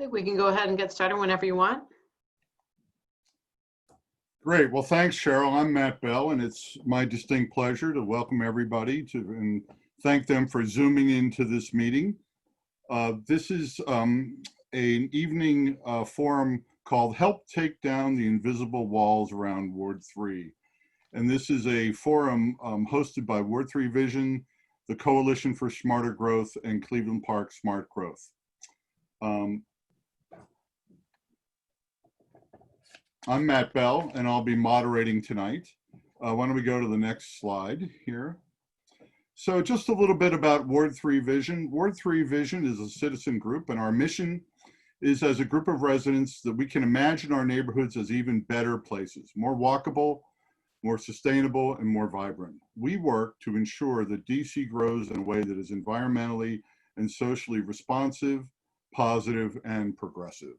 think we can go ahead and get started whenever you want. Great. Well, thanks, Cheryl. I'm Matt Bell, and it's my distinct pleasure to welcome everybody and thank them for Zooming into this meeting. This is an evening forum called Help Take Down the Invisible Walls Around Ward 3. And this is a forum hosted by Ward 3 Vision, the Coalition for Smarter Growth, and Cleveland Park Smart Growth. I'm Matt Bell, and I'll be moderating tonight. Why don't we go to the next slide here? So just a little bit about Ward 3 Vision. Ward 3 Vision is a citizen group, and our mission is as a group of residents that we can imagine our neighborhoods as even better places, more walkable, more sustainable, and more vibrant. We work to ensure that DC grows in a way that is environmentally and socially responsive, positive, and progressive.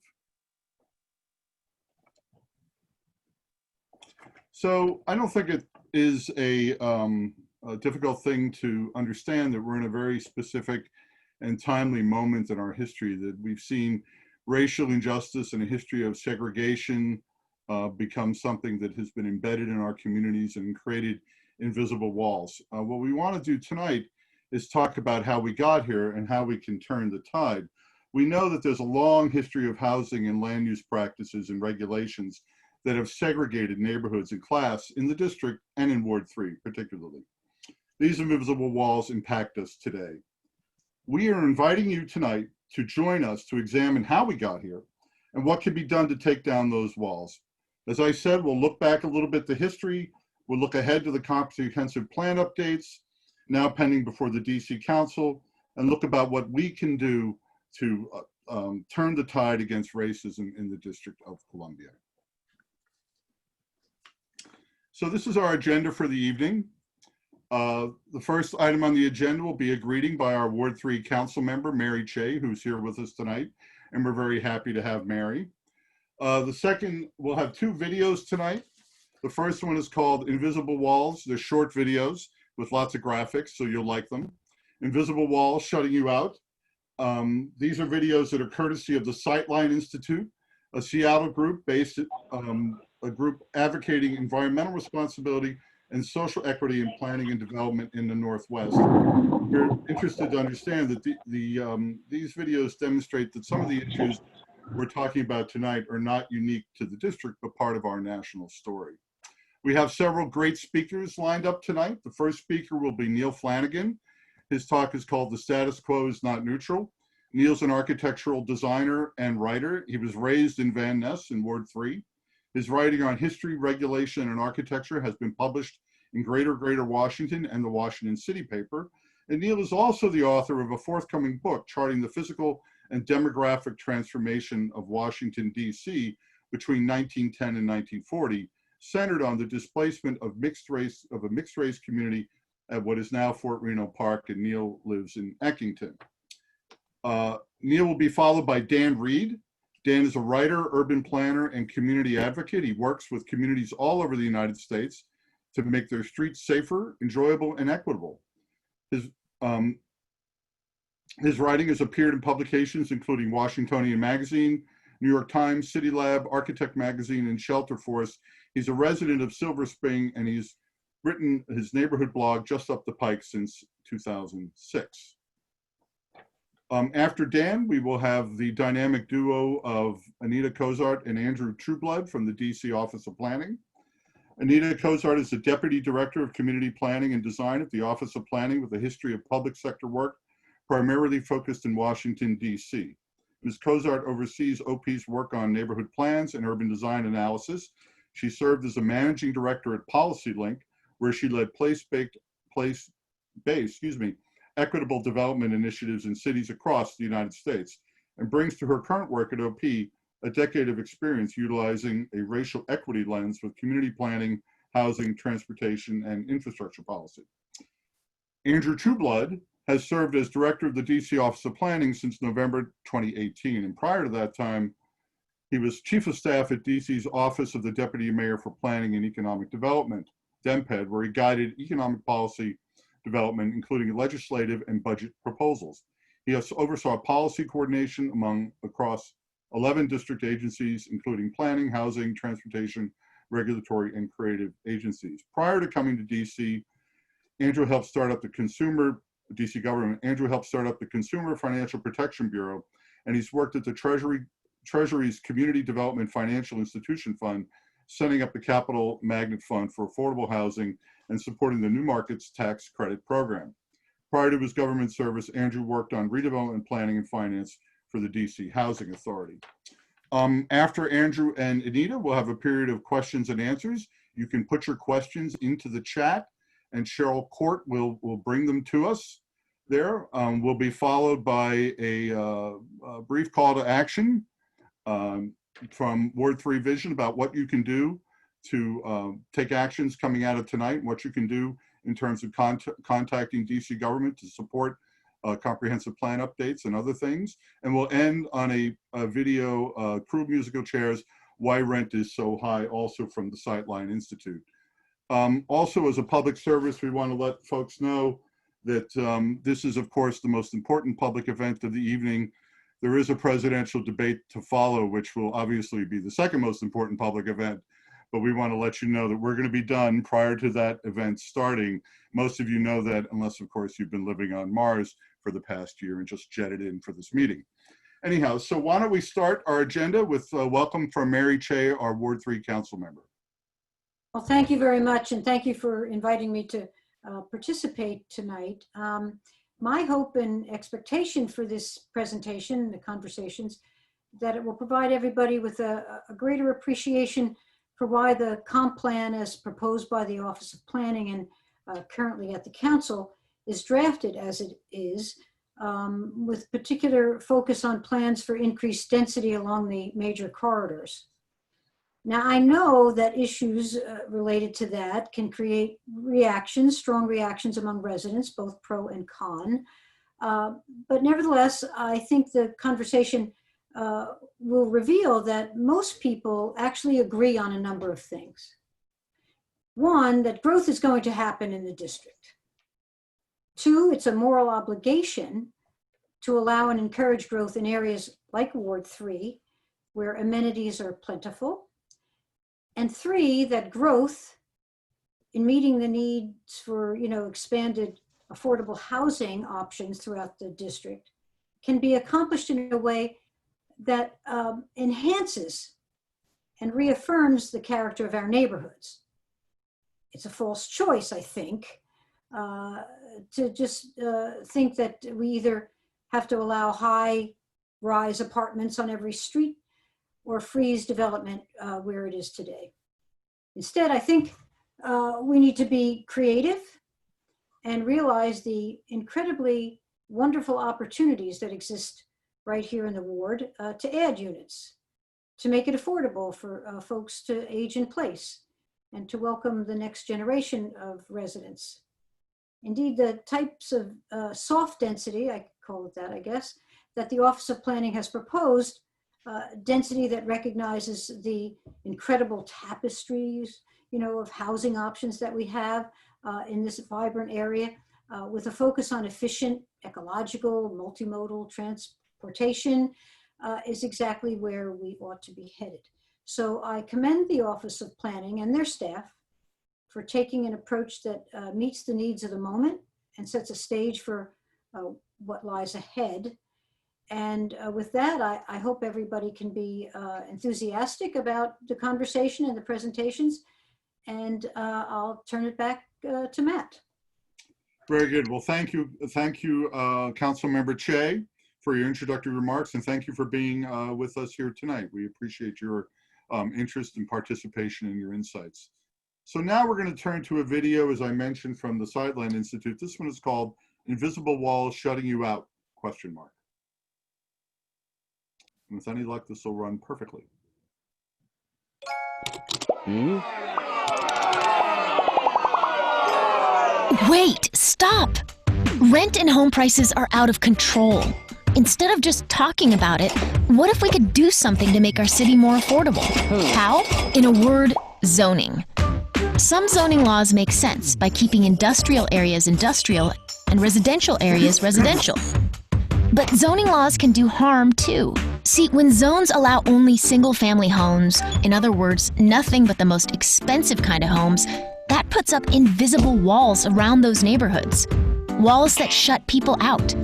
So I don't think it is a difficult thing to understand that we're in a very specific and timely moment in our history, that we've seen racial injustice and a history of segregation become something that has been embedded in our communities and created invisible walls. What we want to do tonight is talk about how we got here and how we can turn the tide. We know that there's a long history of housing and land use practices and regulations that have segregated neighborhoods and class in the district and in Ward 3 particularly. These invisible walls impact us today. We are inviting you tonight to join us to examine how we got here and what can be done to take down those walls. As I said, we'll look back a little bit to history, we'll look ahead to the comprehensive plan updates, now pending before the DC Council, and look about what we can do to turn the tide against racism in the District of Columbia. So this is our agenda for the evening. The first item on the agenda will be a greeting by our Ward 3 council member, Mary Cheh, who's here with us tonight, and we're very happy to have Mary. The second, we'll have two videos tonight. The first one is called Invisible Walls. They're short videos with lots of graphics, so you'll like them. Invisible Walls, Shutting You Out. These are videos that are courtesy of the Sightline Institute, a Seattle group based at a group advocating environmental responsibility and social equity in planning and development in the Northwest. We're interested to understand that these videos demonstrate that some of the issues we're talking about tonight are not unique to the district, but part of our national story. We have several great speakers lined up tonight. The first speaker will be Neil Flanagan. His talk is called The Status Quo is Not Neutral. Neil's an architectural designer and writer. He was raised in Van Ness in Ward 3. His writing on history, regulation, and architecture has been published in Greater Washington and the Washington City Paper. And Neil is also the author of a forthcoming book charting the physical and demographic transformation of Washington, D.C. between 1910 and 1940, centered on the displacement of a mixed race community at what is now Fort Reno Park, and Neil lives in Eckington. Neil will be followed by Dan Reed. Dan is a writer, urban planner, and community advocate. He works with communities all over the United States to make their streets safer, enjoyable, and equitable. His writing has appeared in publications including Washingtonian Magazine, New York Times, City Lab, Architect Magazine, and Shelter Force. He's a resident of Silver Spring, and he's written his neighborhood blog Just Up the Pike since 2006. After Dan, we will have the dynamic duo of Anita Cozart and Andrew Trueblood from the DC Office of Planning. Anita Cozart is the Deputy Director of Community Planning and Design at the Office of Planning with a history of public sector work, primarily focused in Washington, DC. Ms. Cozart oversees OP's work on neighborhood plans and urban design analysis. She served as a managing director at PolicyLink, where she led place-based equitable development initiatives in cities across the United States, and brings to her current work at OP a decade of experience utilizing a racial equity lens with community planning, housing, transportation, and infrastructure policy. Andrew Trueblood has served as director of the DC Office of Planning since November 2018, and prior to that time, he was chief of staff at DC's Office of the Deputy Mayor for Planning and Economic Development, DEMPED, where he guided economic policy development, including legislative and budget proposals. He also oversaw policy coordination across 11 district agencies, including planning, housing, transportation, regulatory, and creative agencies. Prior to coming to DC, Andrew helped start up the DC government. Andrew helped start up the Consumer Financial Protection Bureau, and he's worked at the Treasury's Community Development Financial Institution Fund, setting up the Capital Magnet Fund for affordable housing and supporting the New Markets Tax Credit Program. Prior to his government service, Andrew worked on redevelopment planning and finance for the DC Housing Authority. After Andrew and Anita, we'll have a period of questions and answers. You can put your questions into the chat, and Cheryl Court will bring them to us there. Will be followed by a brief call to action from Ward 3 Vision about what you can do to take actions coming out of tonight, and what you can do in terms of contacting DC government to support comprehensive plan updates and other things. And we'll end on a video, Crew Musical Chairs, Why Rent is So High, also from the Sightline Institute. Also, as a public service, we want to let folks know that this is, of course, the most important public event of the evening. There is a presidential debate to follow, which will obviously be the second most important public event, but we want to let you know that we're going to be done prior to that event starting. Most of you know that, unless, of course, you've been living on Mars for the past year and just jetted in for this meeting. Anyhow, so why don't we start our agenda with a welcome from Mary Cheh, our Ward 3 council member. Well, thank you very much, and thank you for inviting me to participate tonight. My hope and expectation for this presentation, the conversations, that it will provide everybody with a greater appreciation for why the comp plan as proposed by the Office of Planning and currently at the council is drafted as it is, with particular focus on plans for increased density along the major corridors. Now, I know that issues related to that can create reactions, strong reactions among residents, both pro and con. But nevertheless, I think the conversation will reveal that most people actually agree on a number of things. One, that growth is going to happen in the district. Two, it's a moral obligation to allow and encourage growth in areas like Ward 3, where amenities are plentiful. And three, that growth in meeting the needs for, expanded affordable housing options throughout the district can be accomplished in a way that enhances and reaffirms the character of our neighborhoods. It's a false choice, I think, to just think that we either have to allow high-rise apartments on every street or freeze development where it is today. Instead, I think we need to be creative and realize the incredibly wonderful opportunities that exist right here in the ward to add units, to make it affordable for folks to age in place, and to welcome the next generation of residents. Indeed, the types of soft density, I call it that, I guess, that the Office of Planning has proposed, density that recognizes the incredible tapestries, of housing options that we have in this vibrant area, with a focus on efficient, ecological, multimodal transportation, is exactly where we ought to be headed. So I commend the Office of Planning and their staff for taking an approach that meets the needs of the moment and sets a stage for what lies ahead. And with that, I hope everybody can be enthusiastic about the conversation and the presentations. And I'll turn it back to Matt. Very good. Well, thank you, Councilmember Cheh, for your introductory remarks, and thank you for being with us here tonight. We appreciate your interest and participation and your insights. So now we're going to turn to a video, as I mentioned, from the Sightline Institute. This one is called "Invisible Walls Shutting You Out?" ? And with any luck, this will run perfectly. Wait, stop! Rent and home prices are out of control. Instead of just talking about it, what if we could do something to make our city more affordable? How? In a word, zoning. Some zoning laws make sense by keeping industrial areas industrial and residential areas residential. But zoning laws can do harm too. See, when zones allow only single-family homes, in other words, nothing but the most expensive kind of homes, that puts up invisible walls around those neighborhoods. Walls that shut people out.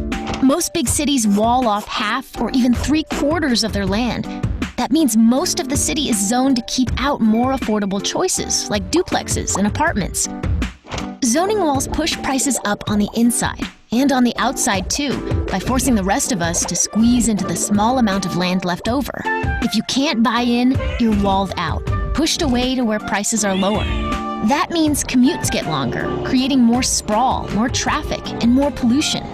Most big cities wall off half or even 3/4 of their land. That means most of the city is zoned to keep out more affordable choices, like duplexes and apartments. Zoning walls push prices up on the inside and on the outside too, by forcing the rest of us to squeeze into the small amount of land left over. If you can't buy in, you're walled out, pushed away to where prices are lower. That means commutes get longer, creating more sprawl, more traffic, and more pollution.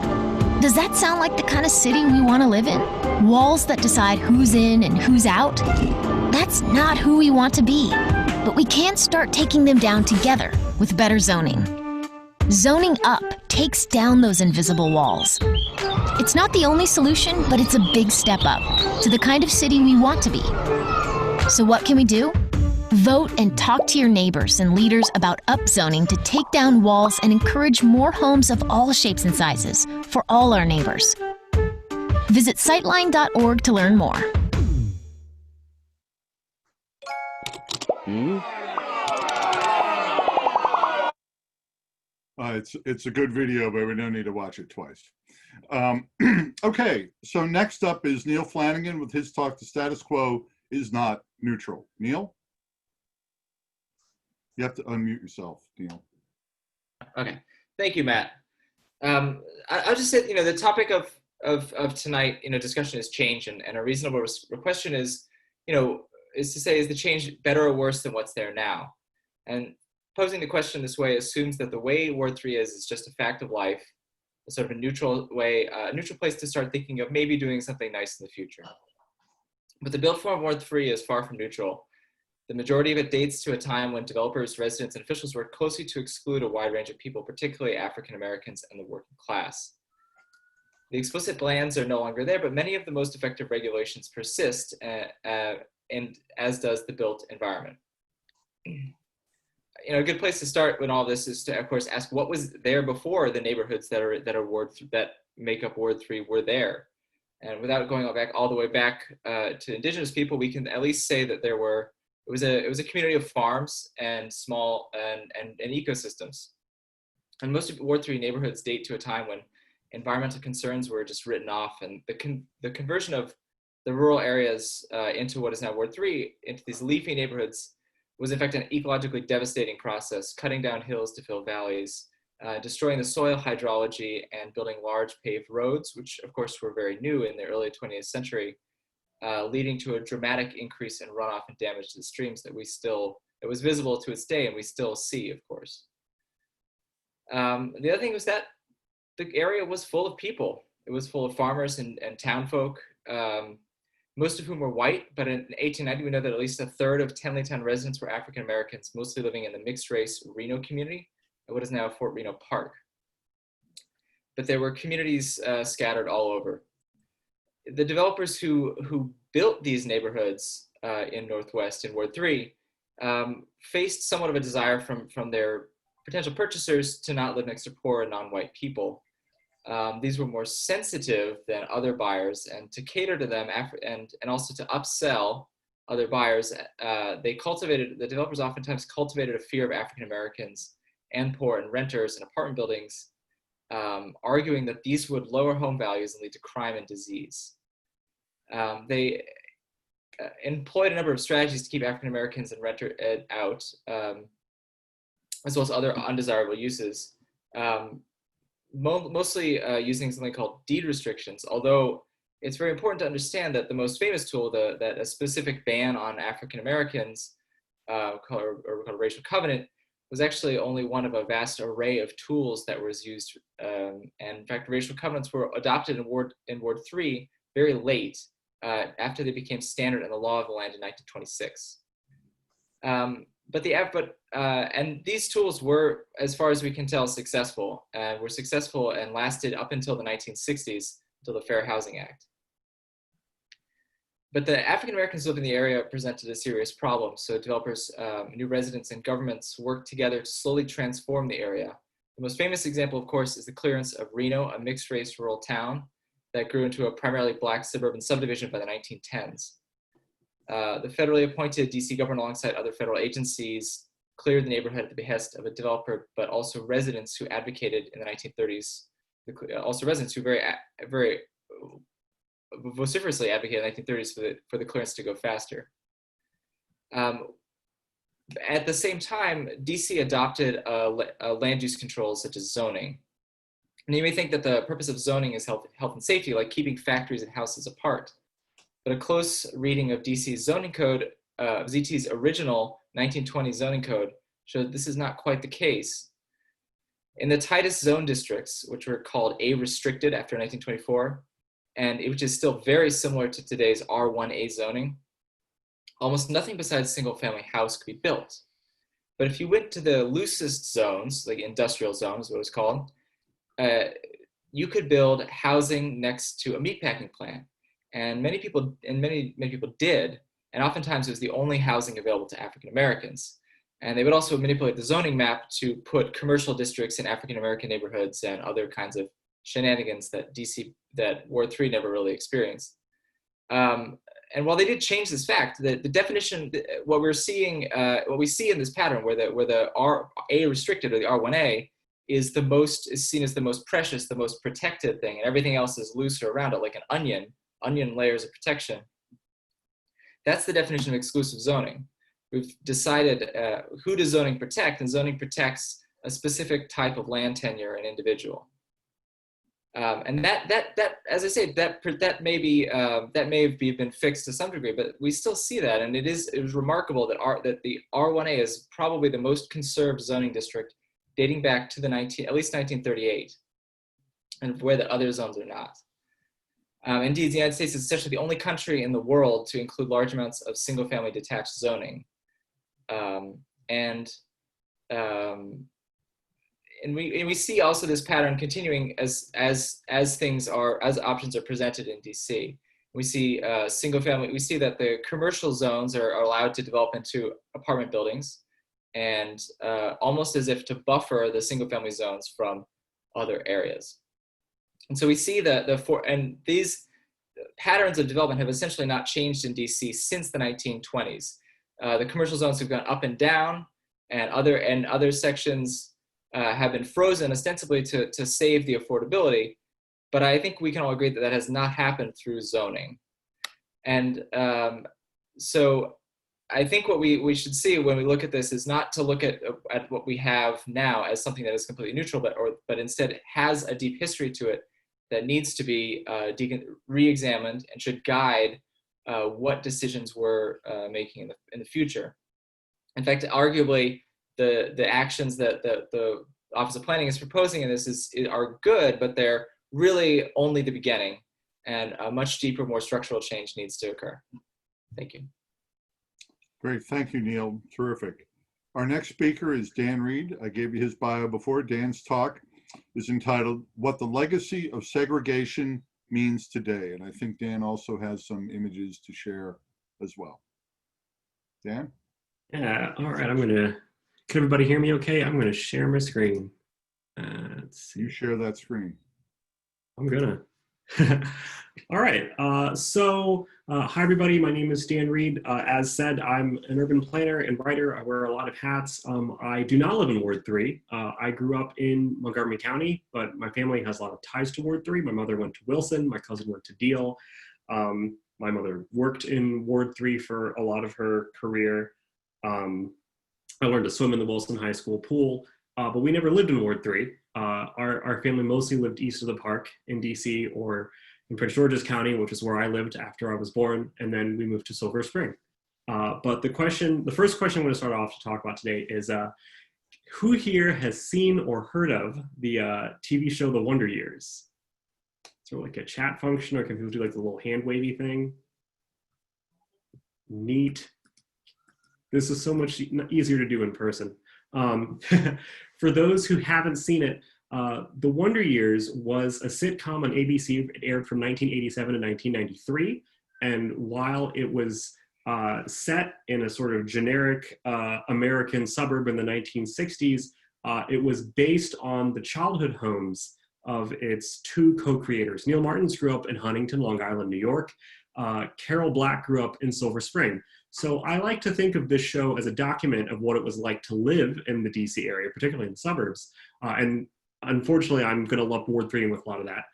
Does that sound like the kind of city we want to live in? Walls that decide who's in and who's out? That's not who we want to be. But we can start taking them down together with better zoning. Zoning up takes down those invisible walls. It's not the only solution, but it's a big step up to the kind of city we want to be. So what can we do? Vote and talk to your neighbors and leaders about upzoning to take down walls and encourage more homes of all shapes and sizes for all our neighbors. Visit sightline.org to learn more. It's a good video, but we don't need to watch it twice. Okay, so next up is Neil Flanagan with his talk, The Status Quo is Not Neutral. Neil? You have to unmute yourself, Neil. Okay, thank you, Matt. I'll just say, the topic of tonight, discussion is change, and a reasonable question is, is to say, is the change better or worse than what's there now? And posing the question this way assumes that the way Ward 3 is just a fact of life, a sort of a neutral way, a neutral place to start thinking of maybe doing something nice in the future. But the built form of Ward 3 is far from neutral. The majority of it dates to a time when developers, residents, and officials worked closely to exclude a wide range of people, particularly African Americans and the working class. The explicit bans are no longer there, but many of the most effective regulations persist, and as does the built environment. A good place to start with all this is to, of course, ask what was there before the neighborhoods that make up Ward 3 were there. And without going all the way back to indigenous people, we can at least say that it was a community of farms and small and ecosystems. And most of Ward 3 neighborhoods date to a time when environmental concerns were just written off, and the conversion of the rural areas into what is now Ward 3, into these leafy neighborhoods, was in fact an ecologically devastating process, cutting down hills to fill valleys, destroying the soil hydrology, and building large paved roads, which of course were very new in the early 20th century, leading to a dramatic increase in runoff and damage to the streams that it was visible to this day, and we still see, of course. The other thing was that the area was full of people. It was full of farmers and town folk, most of whom were white, but in 1890, we know that at least a third of Tenleytown residents were African Americans, mostly living in the mixed race Reno community, at what is now Fort Reno Park. But there were communities scattered all over. The developers who built these neighborhoods in Northwest in Ward 3 faced somewhat of a desire from their potential purchasers to not live next to poor and non-white people. These were more sensitive than other buyers, and to cater to them and also to upsell other buyers, the developers oftentimes cultivated a fear of African Americans and poor and renters in apartment buildings, arguing that these would lower home values and lead to crime and disease. They employed a number of strategies to keep African Americans and renters out, as well as other undesirable uses. Mostly using something called deed restrictions, although it's very important to understand that the most famous tool, that a specific ban on African Americans, called racial covenant, was actually only one of a vast array of tools that was used. And in fact, racial covenants were adopted in Ward 3 very late, after they became standard in the law of the land in 1926. And these tools were, as far as we can tell, successful, were successful and lasted up until the 1960s, until the Fair Housing Act. But the African Americans who lived in the area presented a serious problem. So developers, new residents, and governments worked together to slowly transform the area. The most famous example, of course, is the clearance of Reno, a mixed race rural town, that grew into a primarily Black suburban subdivision by the 1910s. The federally appointed DC government, alongside other federal agencies, cleared the neighborhood at the behest of a developer, but also residents who advocated in the 1930s, also residents who very vociferously advocated in the 1930s for the clearance to go faster. At the same time, DC adopted a land use controls such as zoning. And you may think that the purpose of zoning is health and safety, like keeping factories and houses apart. But a close reading of DC's zoning code, ZT's original 1920 zoning code, showed this is not quite the case. In the tightest zone districts, which were called A restricted after 1924, and which is still very similar to today's R1A zoning, almost nothing besides single-family house could be built. But if you went to the loosest zones, like industrial zones, what it was called, you could build housing next to a meatpacking plant. And many people did, and oftentimes it was the only housing available to African Americans. And they would also manipulate the zoning map to put commercial districts in African American neighborhoods and other kinds of shenanigans that Ward 3 never really experienced. And while they did change this fact, the definition, what we see in this pattern, where the A restricted or the R1A is seen as the most precious, the most protected thing, and everything else is looser around it, like an onion layers of protection. That's the definition of exclusive zoning. We've decided who does zoning protect, and zoning protects a specific type of land tenure and individual. And that, as I say, that may have been fixed to some degree, but we still see that, and it was remarkable that the R1A is probably the most conserved zoning district, dating back to at least 1938, and where the other zones are not. Indeed, the United States is essentially the only country in the world to include large amounts of single-family detached zoning, and we see also this pattern continuing as options are presented in DC. We see single-family. We see that the commercial zones are allowed to develop into apartment buildings, and almost as if to buffer the single-family zones from other areas. And so we see and these patterns of development have essentially not changed in DC since the 1920s. The commercial zones have gone up and down, and other sections have been frozen ostensibly to save the affordability. But I think we can all agree that has not happened through zoning. And so I think what we should see when we look at this is not to look at what we have now as something that is completely neutral, but instead has a deep history to it that needs to be re-examined and should guide what decisions we're making in the future. In fact, arguably, the actions that the Office of Planning is proposing in this are good, but they're really only the beginning, and a much deeper, more structural change needs to occur. Thank you. Great, thank you, Neil. Terrific. Our next speaker is Dan Reed. I gave you his bio before. Dan's talk is entitled "What the Legacy of Segregation Means Today," and I think Dan also has some images to share as well. Dan? Yeah, all right, can everybody hear me okay? I'm gonna share my screen. Let's see. You share that screen. I'm gonna. All right, hi everybody, my name is Dan Reed. As said, I'm an urban planner and writer. I wear a lot of hats. I do not live in Ward 3. I grew up in Montgomery County, but my family has a lot of ties to Ward 3. My mother went to Wilson, my cousin went to Deal. My mother worked in Ward 3 for a lot of her career. I learned to swim in the Wilson High School pool, but we never lived in Ward 3. Our family mostly lived east of the park in DC or in Prince George's County, which is where I lived after I was born, and then we moved to Silver Spring. But the first question I'm going to start off to talk about today is, who here has seen or heard of the TV show The Wonder Years? Is there like a chat function, or can people do like the little hand wavy thing? Neat. This is so much easier to do in person. For those who haven't seen it, The Wonder Years was a sitcom on ABC. It aired from 1987 to 1993. And while it was set in a sort of generic American suburb in the 1960s, it was based on the childhood homes of its two co-creators. Neil Martins grew up in Huntington, Long Island, New York. Carol Black grew up in Silver Spring. So I like to think of this show as a document of what it was like to live in the DC area, particularly in the suburbs. And unfortunately, I'm going to lump Ward 3 in with a lot of that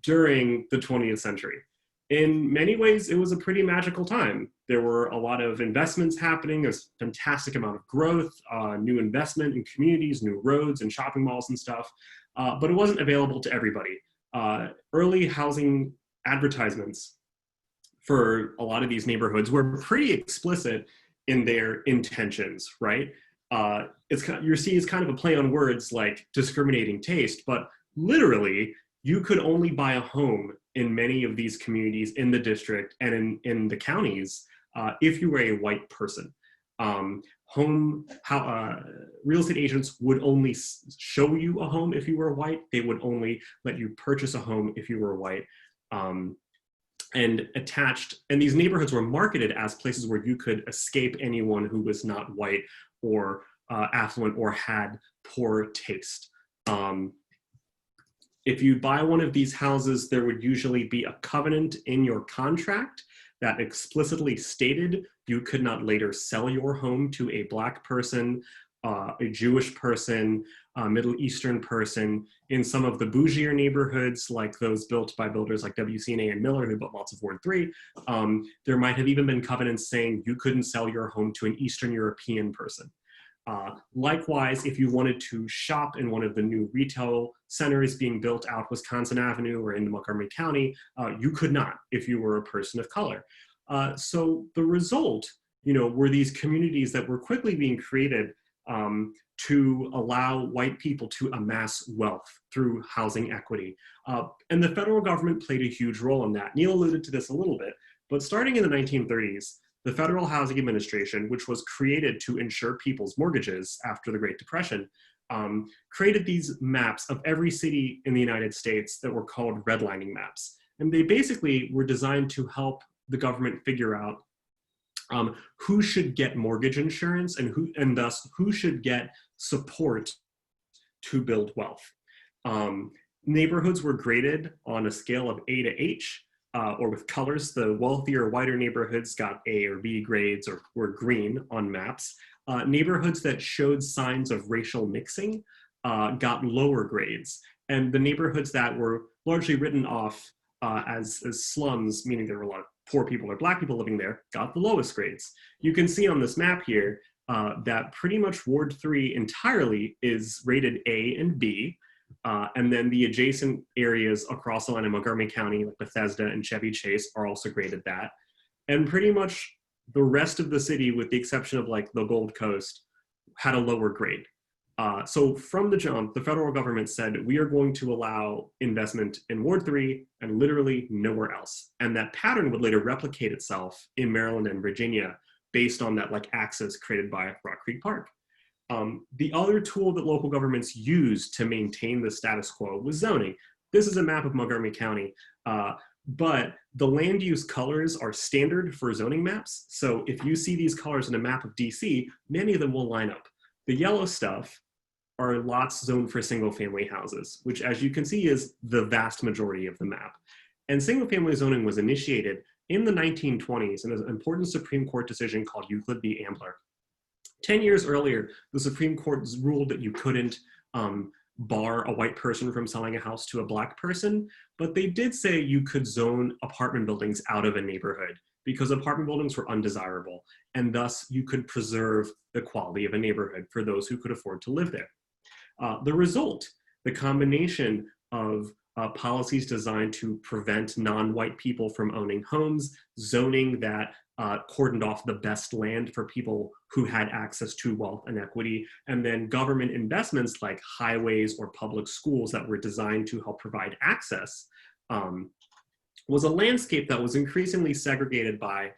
during the 20th century. In many ways, it was a pretty magical time. There were a lot of investments happening. There's a fantastic amount of growth, new investment in communities, new roads and shopping malls and stuff, but it wasn't available to everybody. Early housing advertisements for a lot of these neighborhoods were pretty explicit in their intentions, right? It's kind of a play on words like discriminating taste, but literally, you could only buy a home in many of these communities in the district and in the counties if you were a white person. Real estate agents would only show you a home if you were white. They would only let you purchase a home if you were white. And these neighborhoods were marketed as places where you could escape anyone who was not white or affluent or had poor taste. If you buy one of these houses, there would usually be a covenant in your contract that explicitly stated you could not later sell your home to a Black person, a Jewish person, a Middle Eastern person. In some of the bougier neighborhoods, like those built by builders like WCNA and Miller, who built lots of Ward 3, there might have even been covenants saying you couldn't sell your home to an Eastern European person. Likewise, if you wanted to shop in one of the new retail centers being built out Wisconsin Avenue or in Montgomery County, you could not if you were a person of color. So the result, were these communities that were quickly being created to allow white people to amass wealth through housing equity. And the federal government played a huge role in that. Neil alluded to this a little bit, but starting in the 1930s, the Federal Housing Administration, which was created to insure people's mortgages after the Great Depression, created these maps of every city in the United States that were called redlining maps. And they basically were designed to help the government figure out who should get mortgage insurance and thus who should get support to build wealth. Neighborhoods were graded on a scale of A to H, or with colors. The wealthier, whiter neighborhoods got A or B grades or were green on maps. Neighborhoods that showed signs of racial mixing got lower grades. And the neighborhoods that were largely written off as slums, meaning there were a lot of poor people or Black people living there, got the lowest grades. You can see on this map here that pretty much Ward 3 entirely is rated A and B. And then the adjacent areas across the line in Montgomery County, like Bethesda and Chevy Chase, are also graded that. And pretty much the rest of the city, with the exception of like the Gold Coast, had a lower grade. So from the jump, the federal government said, we are going to allow investment in Ward 3 and literally nowhere else. And that pattern would later replicate itself in Maryland and Virginia based on that axis created by Rock Creek Park. The other tool that local governments use to maintain the status quo was zoning. This is a map of Montgomery County, but the land use colors are standard for zoning maps. So if you see these colors in a map of DC, many of them will line up. The yellow stuff are lots zoned for single family houses, which as you can see is the vast majority of the map. And single family zoning was initiated in the 1920s in an important Supreme Court decision called Euclid v. Ambler. 10 years earlier, the Supreme Court ruled that you couldn't bar a white person from selling a house to a Black person, but they did say you could zone apartment buildings out of a neighborhood because apartment buildings were undesirable, and thus you could preserve the quality of a neighborhood for those who could afford to live there. The result, the combination of policies designed to prevent non-white people from owning homes, zoning that cordoned off the best land for people who had access to wealth and equity, and then government investments like highways or public schools that were designed to help provide access, was a landscape that was increasingly segregated by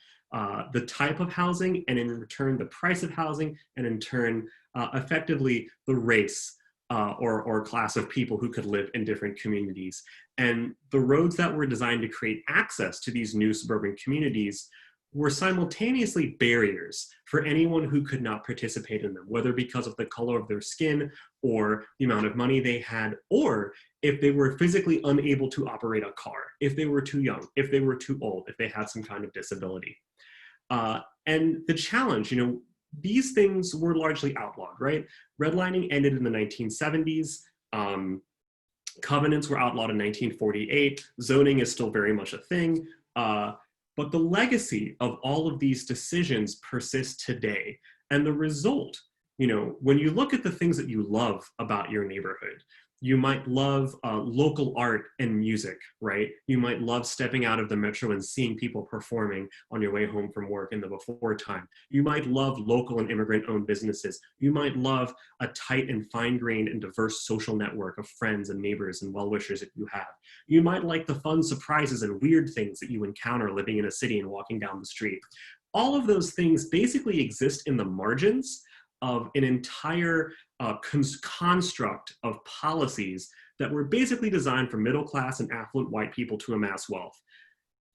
the type of housing, and in return, the price of housing, and in turn, effectively the race or class of people who could live in different communities. And the roads that were designed to create access to these new suburban communities were simultaneously barriers for anyone who could not participate in them, whether because of the color of their skin or the amount of money they had, or if they were physically unable to operate a car, if they were too young, if they were too old, if they had some kind of disability. And the challenge, these things were largely outlawed, right? Redlining ended in the 1970s. Covenants were outlawed in 1948. Zoning is still very much a thing. But the legacy of all of these decisions persists today. And the result, when you look at the things that you love about your neighborhood, you might love local art and music, right? You might love stepping out of the metro and seeing people performing on your way home from work in the before time. You might love local and immigrant-owned businesses. You might love a tight and fine-grained and diverse social network of friends and neighbors and well-wishers that you have. You might like the fun surprises and weird things that you encounter living in a city and walking down the street. All of those things basically exist in the margins of an entire construct of policies that were basically designed for middle class and affluent white people to amass wealth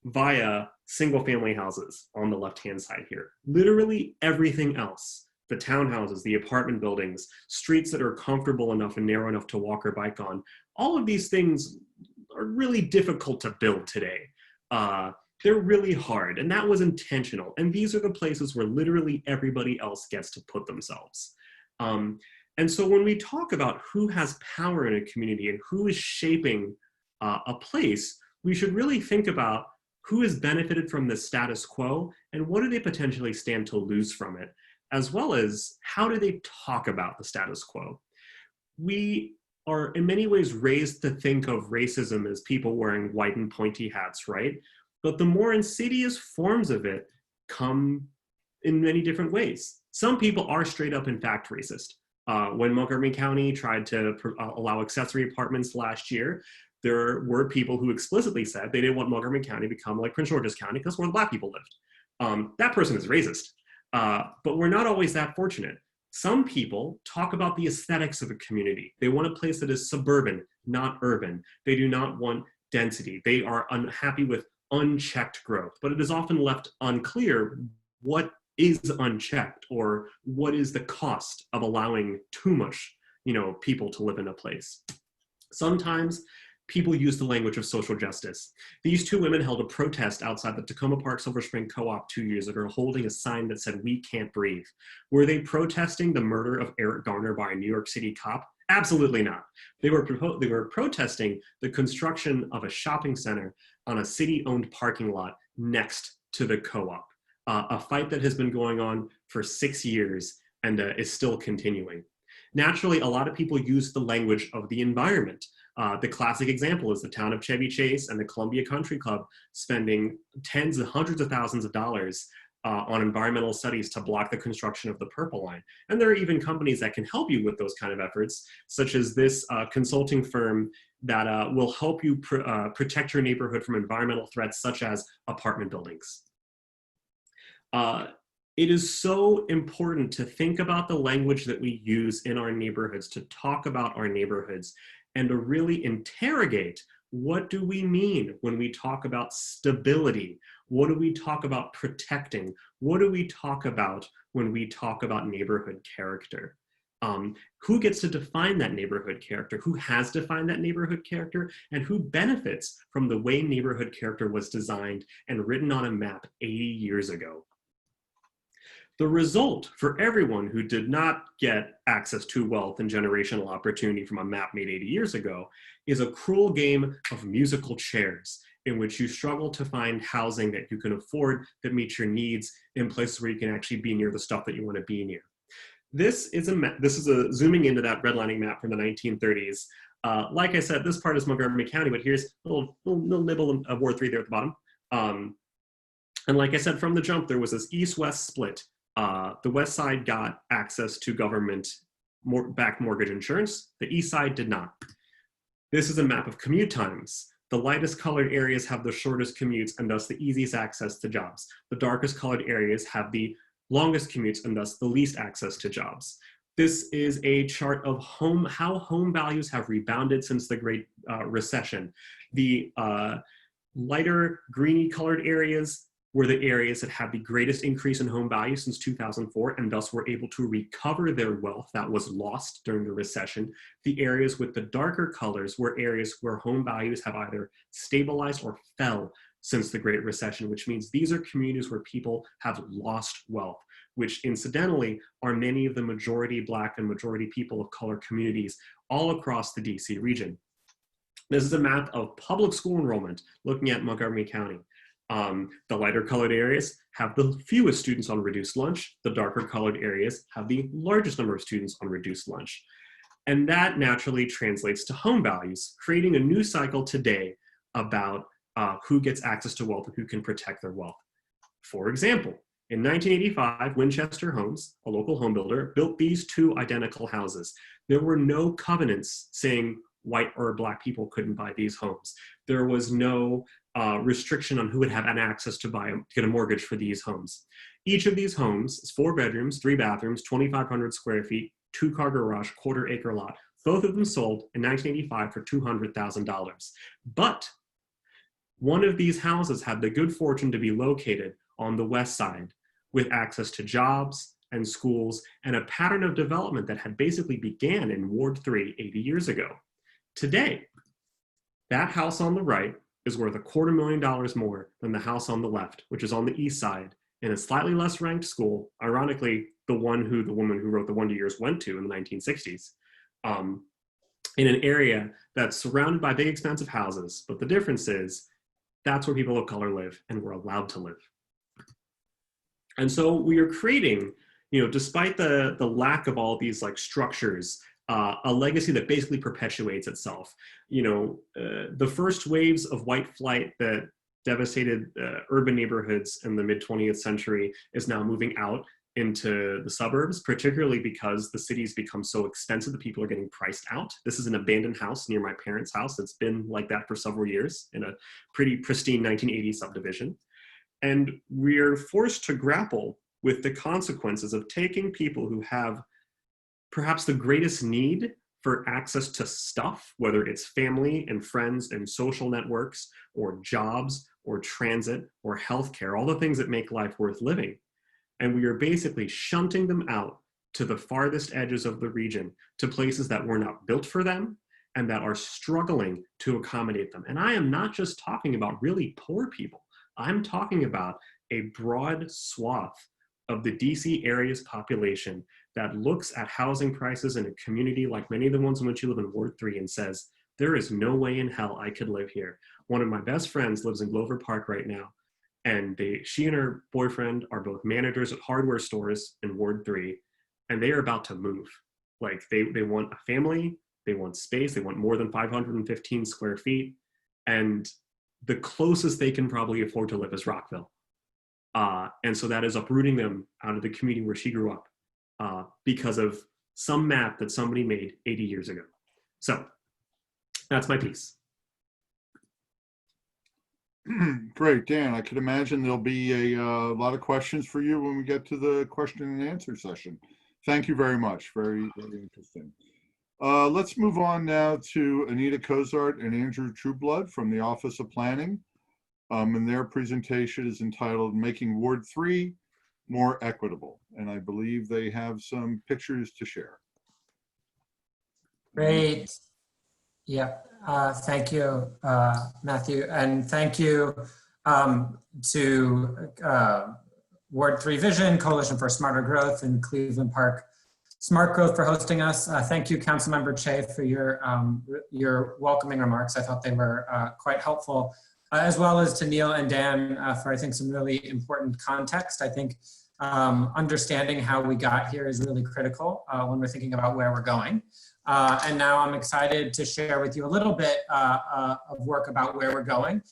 via single family houses on the left-hand side here. Literally everything else, the townhouses, the apartment buildings, streets that are comfortable enough and narrow enough to walk or bike on, all of these things are really difficult to build today. They're really hard, and that was intentional. And these are the places where literally everybody else gets to put themselves. And so when we talk about who has power in a community and who is shaping a place, we should really think about who has benefited from the status quo and what do they potentially stand to lose from it, as well as how do they talk about the status quo. We are in many ways raised to think of racism as people wearing white and pointy hats, right? But the more insidious forms of it come in many different ways. Some people are straight up, in fact, racist. When Montgomery County tried to allow accessory apartments last year, there were people who explicitly said they didn't want Montgomery County to become like Prince George's County because where Black people lived. That person is racist. But we're not always that fortunate. Some people talk about the aesthetics of a community. They want a place that is suburban, not urban. They do not want density. They are unhappy with unchecked growth, but it is often left unclear what is unchecked or what is the cost of allowing too much, people to live in a place. Sometimes people use the language of social justice. These two women held a protest outside the Tacoma Park Silver Spring Co-op 2 years ago, holding a sign that said, "We can't breathe." Were they protesting the murder of Eric Garner by a New York City cop? Absolutely not. They were protesting the construction of a shopping center on a city-owned parking lot next to the co-op, a fight that has been going on for 6 years and is still continuing. Naturally, a lot of people use the language of the environment. The classic example is the town of Chevy Chase and the Columbia Country Club spending tens and hundreds of thousands of dollars on environmental studies to block the construction of the Purple Line. And there are even companies that can help you with those kind of efforts, such as this consulting firm that will help you protect your neighborhood from environmental threats such as apartment buildings. It is so important to think about the language that we use in our neighborhoods, to talk about our neighborhoods, and to really interrogate what do we mean when we talk about stability? What do we talk about protecting? What do we talk about when we talk about neighborhood character? Who gets to define that neighborhood character? Who has defined that neighborhood character? And who benefits from the way neighborhood character was designed and written on a map 80 years ago? The result for everyone who did not get access to wealth and generational opportunity from a map made 80 years ago is a cruel game of musical chairs in which you struggle to find housing that you can afford that meets your needs in places where you can actually be near the stuff that you want to be near. This is a zooming into that redlining map from the 1930s. Like I said, this part is Montgomery County, but here's a little nibble of Ward 3 there at the bottom. And like I said, from the jump, there was this east-west split. The west side got access to government-backed mortgage insurance. The east side did not. This is a map of commute times. The lightest colored areas have the shortest commutes and thus the easiest access to jobs. The darkest colored areas have the longest commutes and thus the least access to jobs. This is a chart of how home values have rebounded since the Great Recession. The lighter greeny colored areas were the areas that had the greatest increase in home value since 2004 and thus were able to recover their wealth that was lost during the recession. The areas with the darker colors were areas where home values have either stabilized or fell since the Great Recession, which means these are communities where people have lost wealth, which incidentally are many of the majority Black and majority people of color communities all across the DC region. This is a map of public school enrollment looking at Montgomery County. The lighter colored areas have the fewest students on reduced lunch. The darker colored areas have the largest number of students on reduced lunch. And that naturally translates to home values, creating a new cycle today about who gets access to wealth and who can protect their wealth. For example, in 1985, Winchester Homes, a local home builder, built these two identical houses. There were no covenants saying white or Black people couldn't buy these homes. There was no restriction on who would have an access to get a mortgage for these homes. Each of these homes is 4 bedrooms, 3 bathrooms, 2,500 square feet, 2-car garage, quarter-acre lot. Both of them sold in 1985 for $200,000. But one of these houses had the good fortune to be located on the west side with access to jobs and schools and a pattern of development that had basically began in Ward 3 80 years ago. Today, that house on the right is worth $250,000 more than the house on the left, which is on the east side in a slightly less ranked school, ironically, the woman who wrote The Wonder Years went to in the 1960s, in an area that's surrounded by big expensive houses. But the difference is that's where people of color live and we're allowed to live. And so we are creating, despite the lack of all these like structures, a legacy that basically perpetuates itself. The first waves of white flight that devastated urban neighborhoods in the mid-20th century is now moving out into the suburbs, particularly because the city's become so expensive that people are getting priced out. This is an abandoned house near my parents' house. It's been like that for several years in a pretty pristine 1980s subdivision. And we're forced to grapple with the consequences of taking people who have perhaps the greatest need for access to stuff, whether it's family and friends and social networks or jobs or transit or healthcare, all the things that make life worth living. And we are basically shunting them out to the farthest edges of the region, to places that were not built for them and that are struggling to accommodate them. And I am not just talking about really poor people. I'm talking about a broad swath of the DC area's population that looks at housing prices in a community like many of the ones in which you live in Ward 3 and says, there is no way in hell I could live here. One of my best friends lives in Glover Park right now, and she and her boyfriend are both managers at hardware stores in Ward 3, and they are about to move. Like they want a family, they want space, they want more than 515 square feet, and the closest they can probably afford to live is Rockville. And so that is uprooting them out of the community where she grew up because of some map that somebody made 80 years ago. So that's my piece. Great, Dan. I can imagine there'll be a lot of questions for you when we get to the question and answer session. Thank you very much. Very, very interesting. Let's move on now to Anita Cozart and Andrew Trueblood from the Office of Planning. And their presentation is entitled Making Ward 3 More Equitable. And I believe they have some pictures to share. Great. Yep. Thank you, Matthew. And thank you to Ward 3 Vision, Coalition for Smarter Growth, and Cleveland Park Smart Growth for hosting us. Thank you, Councilmember Cheh, for your welcoming remarks. I thought they were quite helpful, as well as to Neil and Dan for, I think, some really important context. I think understanding how we got here is really critical when we're thinking about where we're going. And now I'm excited to share with you a little bit of work about where we're going.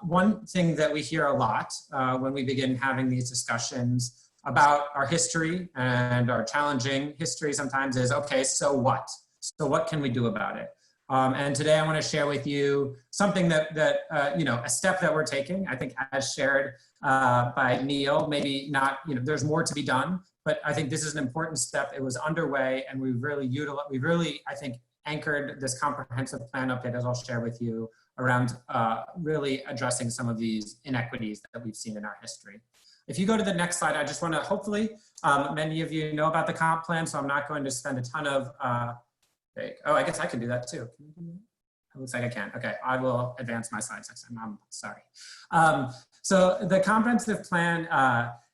One thing that we hear a lot when we begin having these discussions about our history and our challenging history sometimes is, okay, so what? So what can we do about it? And today I want to share with you something that a step that we're taking, I think as shared by Neil, maybe not, there's more to be done, but I think this is an important step. It was underway, and we've really, I think, anchored this comprehensive plan update, as I'll share with you, around really addressing some of these inequities that we've seen in our history. If you go to the next slide, I just want to, hopefully, many of you know about the comp plan, so I'm not going to spend a ton of, oh, I guess I can do that too. Can I do that? It looks like I can. Okay, I will advance my slides next time. I'm sorry. So the comprehensive plan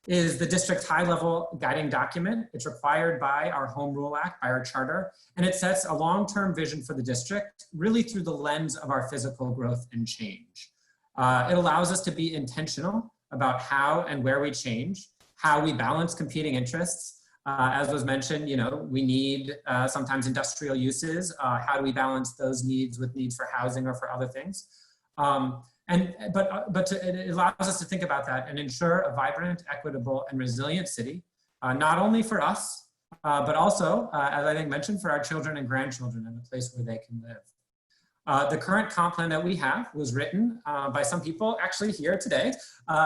is the district's high-level guiding document. It's required by our Home Rule Act, by our charter, and it sets a long-term vision for the district, really through the lens of our physical growth and change. It allows us to be intentional about how and where we change, how we balance competing interests. As was mentioned, you know, we need sometimes industrial uses. How do we balance those needs with needs for housing or for other things? It allows us to think about that and ensure a vibrant, equitable, and resilient city, not only for us, but also, as I think mentioned, for our children and grandchildren, and a place where they can live. The current comp plan that we have was written by some people actually here today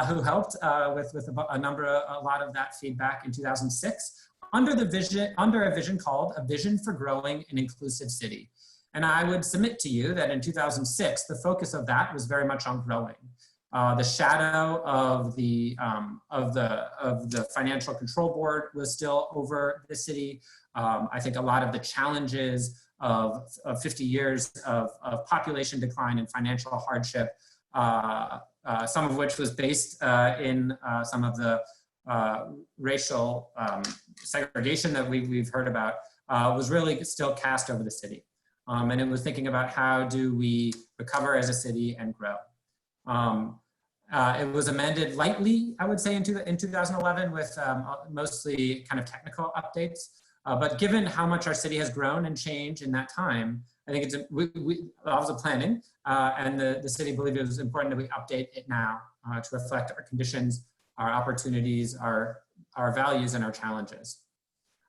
who helped with a lot of that feedback in 2006 under a vision called A Vision for Growing an Inclusive City. And I would submit to you that in 2006, the focus of that was very much on growing. The shadow of the Financial Control Board was still over the city. I think a lot of the challenges of 50 years of population decline and financial hardship, some of which was based in some of the racial segregation that we've heard about, was really still cast over the city. And it was thinking about how do we recover as a city and grow. It was amended lightly, I would say, in 2011 with mostly kind of technical updates. But given how much our city has grown and changed in that time, I think I was a planning, and the city believed it was important that we update it now to reflect our conditions, our opportunities, our values, and our challenges.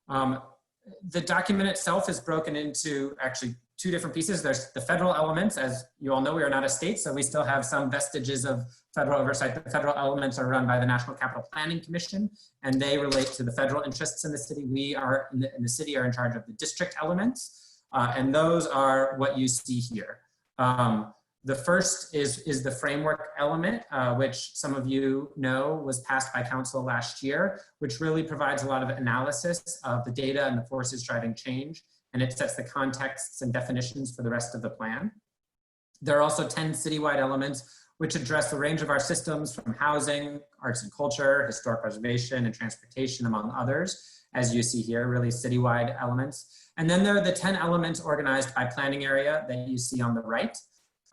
The document itself is broken into actually two different pieces. There's the federal elements. As you all know, we are not a state, so we still have some vestiges of federal oversight. The federal elements are run by the National Capital Planning Commission, and they relate to the federal interests in the city. We are in the city are in charge of the district elements, and those are what you see here. The first is the framework element, which some of you know was passed by council last year, which really provides a lot of analysis of the data and the forces driving change, and it sets the contexts and definitions for the rest of the plan. There are also 10 citywide elements which address the range of our systems from housing, arts and culture, historic preservation, and transportation, among others, as you see here, really citywide elements. And then there are the 10 elements organized by planning area that you see on the right.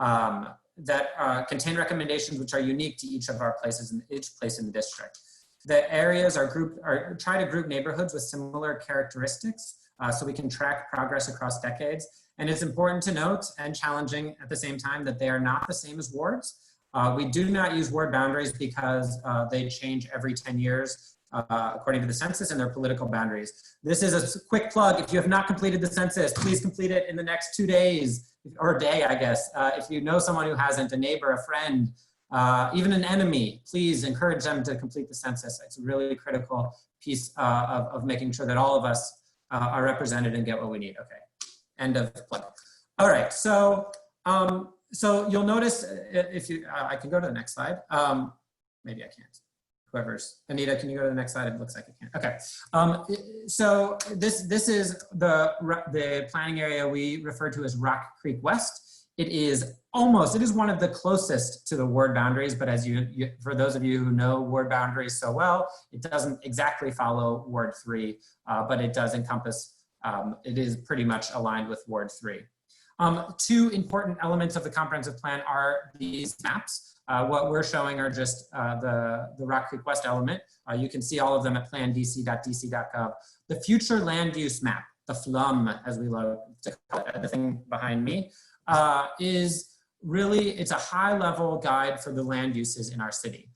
That contain recommendations which are unique to each of our places in each place in the district. The areas are try to group neighborhoods with similar characteristics so we can track progress across decades. And it's important to note, and challenging at the same time, that they are not the same as wards. We do not use ward boundaries because they change every 10 years according to the census and their political boundaries. This is a quick plug. If you have not completed the census, please complete it in the next 2 days, or a day, I guess. If you know someone who hasn't, a neighbor, a friend, even an enemy, please encourage them to complete the census. It's a really critical piece of making sure that all of us are represented and get what we need. Okay, end of plug. All right, so you'll notice if you, I can go to the next slide. Maybe I can't. Whoever's, Anita, can you go to the next slide? It looks like it can. Okay. So this is the planning area we refer to as Rock Creek West. It is one of the closest to the ward boundaries, but as for those of you who know ward boundaries so well, it doesn't exactly follow Ward 3, but it does encompass, it is pretty much aligned with Ward 3. Two important elements of the comprehensive plan are these maps. What we're showing are just the Rock Creek West element. You can see all of them at plandc.dc.gov. The future land use map, the FLUM, as we love to call it, the thing behind me, is really, it's a high-level guide for the land uses in our city.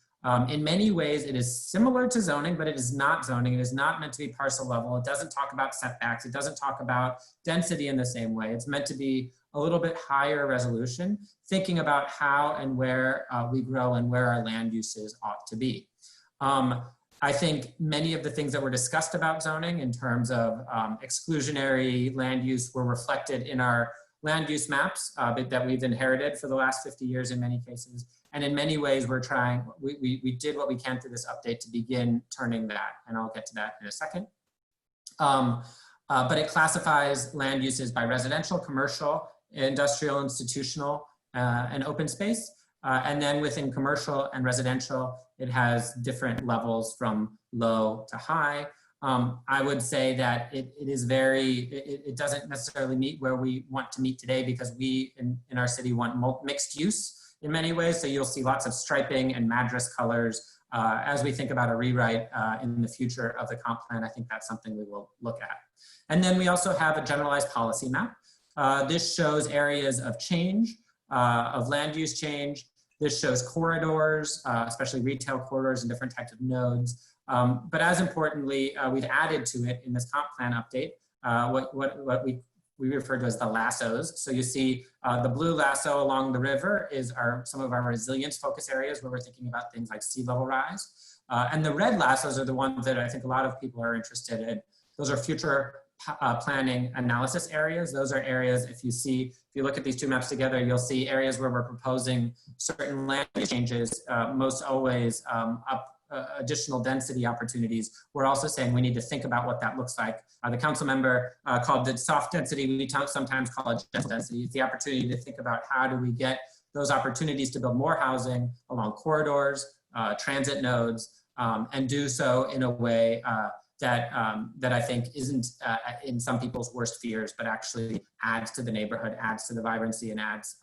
In many ways, it is similar to zoning, but it is not zoning. It is not meant to be parcel level. It doesn't talk about setbacks. It doesn't talk about density in the same way. It's meant to be a little bit higher resolution, thinking about how and where we grow and where our land uses ought to be. I think many of the things that were discussed about zoning in terms of exclusionary land use were reflected in our land use maps that we've inherited for the last 50 years in many cases. And in many ways, we did what we can through this update to begin turning that, and I'll get to that in a second. But it classifies land uses by residential, commercial, industrial, institutional, and open space. And then within commercial and residential, it has different levels from low to high. I would say that it doesn't necessarily meet where we want to meet today, because we in our city want mixed use in many ways. So you'll see lots of striping and madras colors as we think about a rewrite in the future of the comp plan. I think that's something we will look at. And then we also have a generalized policy map. This shows areas of change, of land use change. This shows corridors, especially retail corridors and different types of nodes. But as importantly, we've added to it in this comp plan update what we refer to as the lassos. So you see the blue lasso along the river is some of our resilience focus areas where we're thinking about things like sea level rise. And the red lassos are the ones that I think a lot of people are interested in. Those are future planning analysis areas. Those are areas, if you look at these two maps together, you'll see areas where we're proposing certain land changes, most always additional density opportunities. We're also saying we need to think about what that looks like. The council member called it soft density. We sometimes call it gentle density. It's the opportunity to think about how do we get those opportunities to build more housing along corridors, transit nodes, and do so in a way that I think isn't in some people's worst fears, but actually adds to the neighborhood, adds to the vibrancy, and adds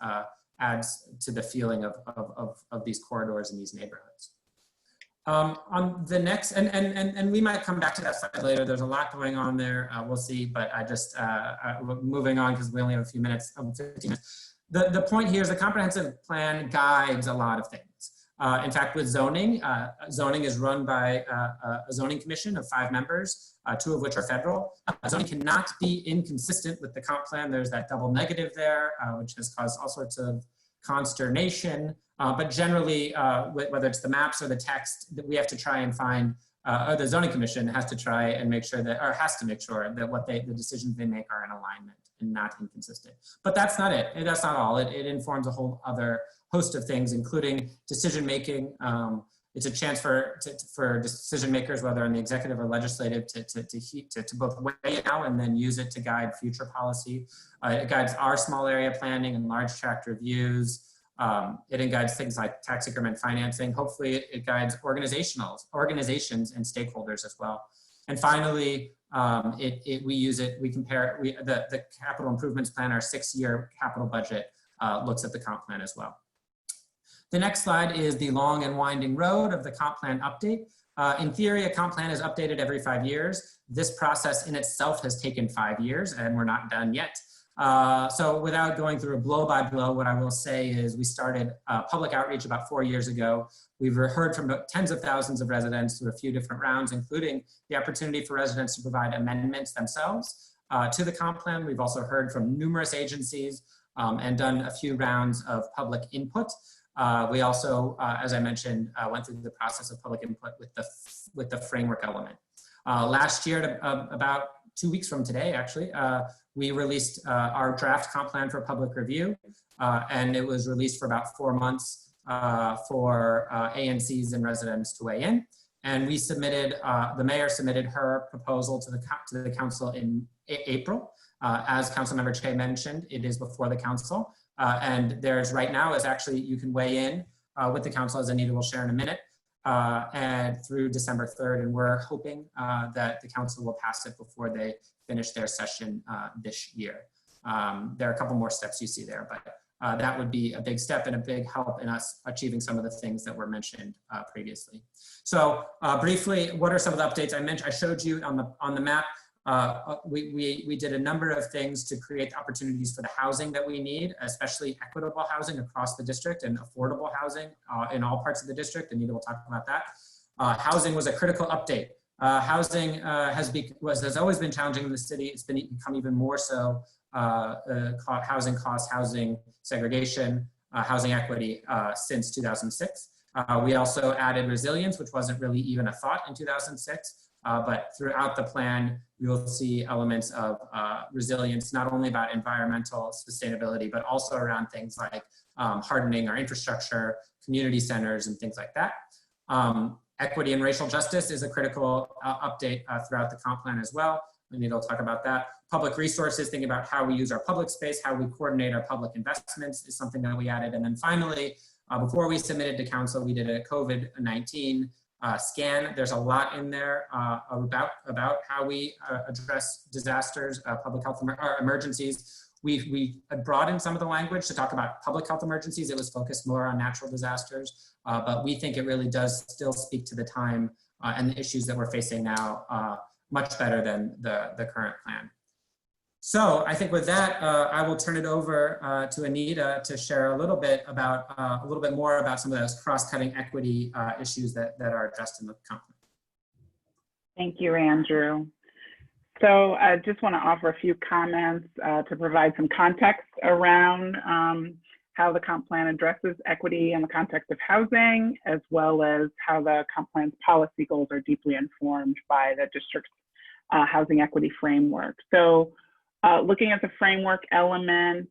to the feeling of these corridors and these neighborhoods. On the next, and we might come back to that slide later. There's a lot going on there. We'll see, but I just moving on because we only have a few minutes, 15 minutes. The point here is the comprehensive plan guides a lot of things. In fact, with zoning, zoning is run by a zoning commission of 5 members, 2 of which are federal. Zoning cannot be inconsistent with the comp plan. There's that double negative there, which has caused all sorts of consternation. But generally, whether it's the maps or the text, that we have to try and find, or the zoning commission has to try and make sure that, or has to make sure that the decisions they make are in alignment and not inconsistent. But that's not it. That's not all. It informs a whole other host of things, including decision making. It's a chance for decision makers, whether in the executive or legislative, to both weigh it now and then use it to guide future policy. It guides our small area planning and large tract reviews. It guides things like tax increment financing. Hopefully it guides organizations and stakeholders as well. And finally, we compare the capital improvements plan, our 6-year capital budget looks at the comp plan as well. The next slide is the long and winding road of the comp plan update. In theory, a comp plan is updated every 5 years. This process in itself has taken 5 years and we're not done yet. So without going through a blow by blow, what I will say is we started public outreach about 4 years ago. We've heard from tens of thousands of residents through a few different rounds, including the opportunity for residents to provide amendments themselves to the comp plan. We've also heard from numerous agencies and done a few rounds of public input. We also, as I mentioned, went through the process of public input with the framework element. Last year, about 2 weeks from today, actually, we released our draft comp plan for public review, and it was released for about 4 months for ANCs and residents to weigh in. And we submitted, the mayor submitted her proposal to the council in April. As Councilmember Cheh mentioned, it is before the council. And there's right now is actually, you can weigh in with the council, as Anita will share in a minute, and through December 3rd. And we're hoping that the council will pass it before they finish their session this year. There are a couple more steps you see there, but that would be a big step and a big help in us achieving some of the things that were mentioned previously. So briefly, what are some of the updates I mentioned? I showed you on the map. We did a number of things to create opportunities for the housing that we need, especially equitable housing across the district and affordable housing in all parts of the district. Anita will talk about that. Housing was a critical update. Housing has always been challenging in the city. It's become even more so. Housing costs, housing segregation, housing equity since 2006. We also added resilience, which wasn't really even a thought in 2006. but throughout the plan, you'll see elements of resilience, not only about environmental sustainability, but also around things like hardening our infrastructure, community centers, and things like that. Equity and racial justice is a critical update throughout the comp plan as well. Anita will talk about that. Public resources, thinking about how we use our public space, how we coordinate our public investments is something that we added. And then finally, before we submitted to council, we did a COVID-19 scan. There's a lot in there about how we address disasters, public health emergencies. We broadened some of the language to talk about public health emergencies. It was focused more on natural disasters, but we think it really does still speak to the time and the issues that we're facing now much better than the current plan. So I think with that, I will turn it over to Anita to share a little bit more about some of those cross-cutting equity issues that are addressed in the comp plan. Thank you, Andrew. So I just want to offer a few comments to provide some context around how the comp plan addresses equity in the context of housing, as well as how the comp plan's policy goals are deeply informed by the district's housing equity framework. So looking at the framework element,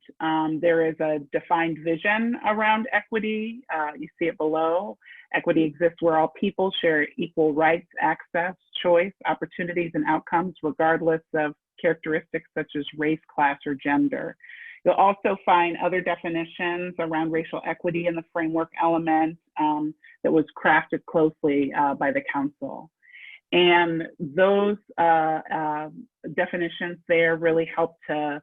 there is a defined vision around equity. You see it below. Equity exists where all people share equal rights, access, choice, opportunities, and outcomes, regardless of characteristics such as race, class, or gender. You'll also find other definitions around racial equity in the framework element that was crafted closely by the council. And those definitions there really help to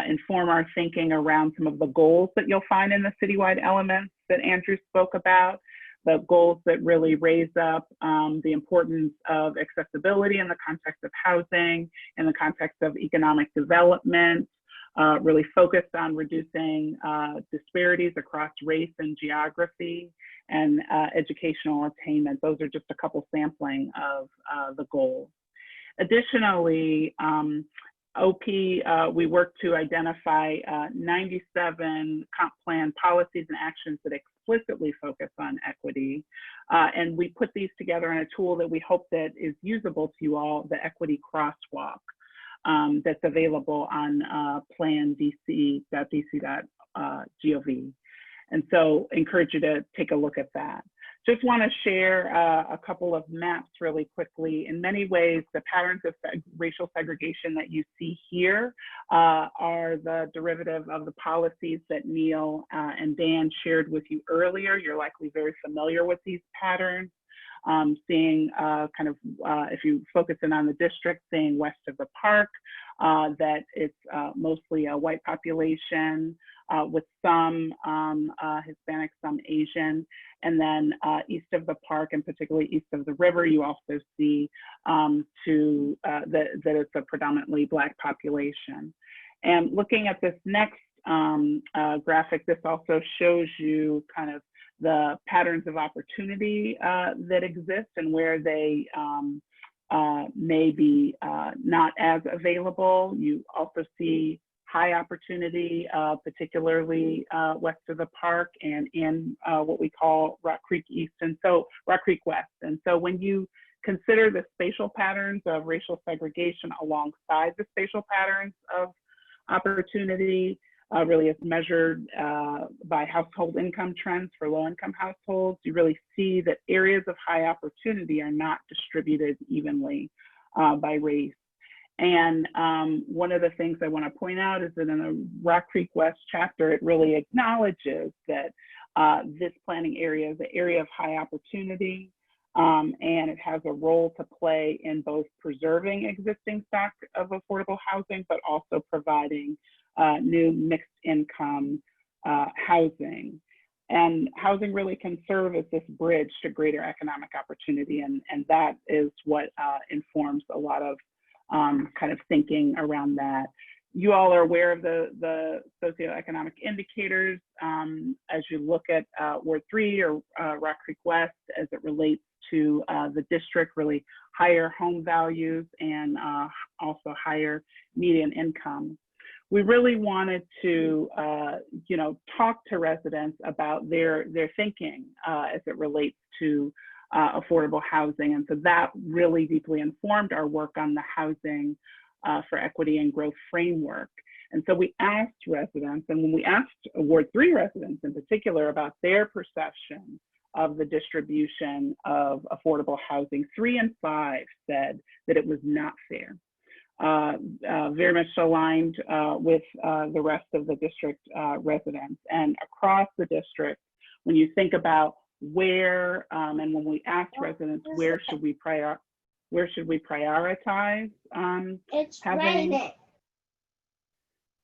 inform our thinking around some of the goals that you'll find in the citywide elements that Andrew spoke about, the goals that really raise up the importance of accessibility in the context of housing, in the context of economic development, really focused on reducing disparities across race and geography, and educational attainment. Those are just a couple sampling of the goals. Additionally, OP, we worked to identify 97 comp plan policies and actions that explicitly focus on equity. And we put these together in a tool that we hope that is usable to you all, the Equity Crosswalk, that's available on plandc.dc.gov. And so encourage you to take a look at that. Just want to share a couple of maps really quickly. In many ways, the patterns of racial segregation that you see here are the derivative of the policies that Neil and Dan shared with you earlier. You're likely very familiar with these patterns. Seeing if you focus in on the district, seeing west of the park, that it's mostly a white population with some Hispanic, some Asian. And then east of the park, and particularly east of the river, you also see that it's a predominantly Black population. And looking at this next graphic, this also shows you kind of the patterns of opportunity that exist and where they may be not as available. You also see high opportunity, particularly west of the park and in what we call Rock Creek East and so Rock Creek West. And so when you consider the spatial patterns of racial segregation alongside the spatial patterns of opportunity, really is measured by household income trends for low-income households, you really see that areas of high opportunity are not distributed evenly by race. And one of the things I want to point out is that in the Rock Creek West chapter, it really acknowledges that this planning area is an area of high opportunity, and it has a role to play in both preserving existing stock of affordable housing, but also providing new mixed income housing. And housing really can serve as this bridge to greater economic opportunity, and that is what informs a lot of kind of thinking around that. You all are aware of the socioeconomic indicators as you look at Ward 3 or Rock Creek West as it relates to the district, really higher home values and also higher median income. We really wanted to, talk to residents about their thinking as it relates to affordable housing. And so that really deeply informed our work on the Housing for Equity and Growth framework. And so we asked residents, and when we asked Ward 3 residents in particular about their perception of the distribution of affordable housing, 3 and 5 said that it was not fair. Very much aligned with the rest of the district residents. And across the district, when you think about where, and when we asked residents, where should we prioritize having,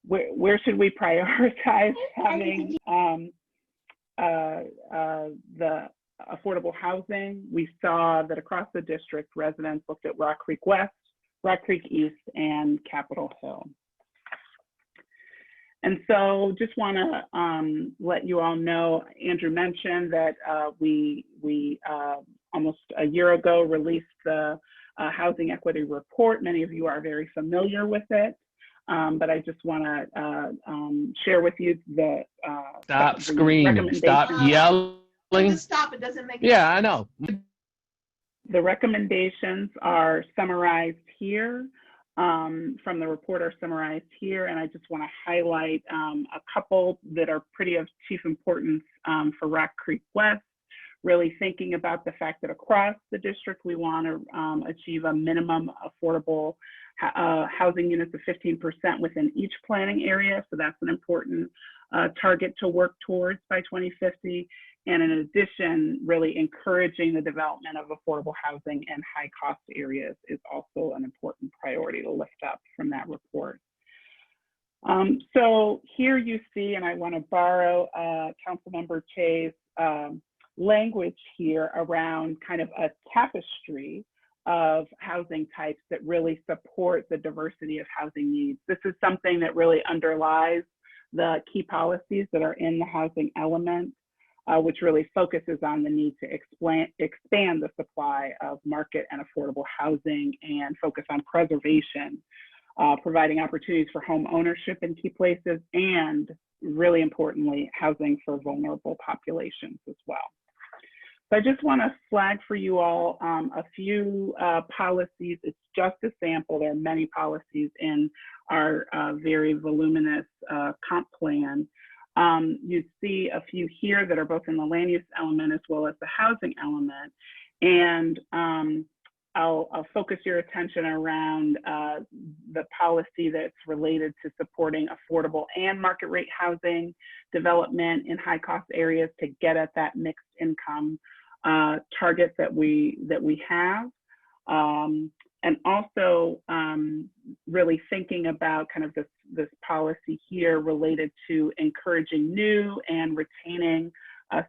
where should we prioritize having the affordable housing, we saw that across the district, residents looked at Rock Creek West, Rock Creek East, and Capitol Hill. And so just want to let you all know, Andrew mentioned that we almost a year ago released the Housing Equity Report. Many of you are very familiar with it, but I just want to share with you the Stop the screaming, stop yelling. Just stop, it doesn't make Yeah, I know. The recommendations are summarized here, from the report are summarized here, and I just want to highlight a couple that are pretty of chief importance for Rock Creek West, really thinking about the fact that across the district we want to achieve a minimum affordable housing units of 15% within each planning area, so that's an important target to work towards by 2050. And in addition, really encouraging the development of affordable housing in high cost areas is also an important priority to lift up from that report. So here you see, and I want to borrow Councilmember Cheh's language here around kind of a tapestry of housing types that really support the diversity of housing needs. This is something that really underlies the key policies that are in the housing element. Which really focuses on the need to expand the supply of market and affordable housing and focus on preservation, providing opportunities for home ownership in key places, and really importantly, housing for vulnerable populations as well. So I just want to flag for you all a few policies. It's just a sample. There are many policies in our very voluminous comp plan. You see a few here that are both in the land use element as well as the housing element. And I'll focus your attention around the policy that's related to supporting affordable and market rate housing development in high cost areas to get at that mixed income target that we have. And also really thinking about kind of this policy here related to encouraging new and retaining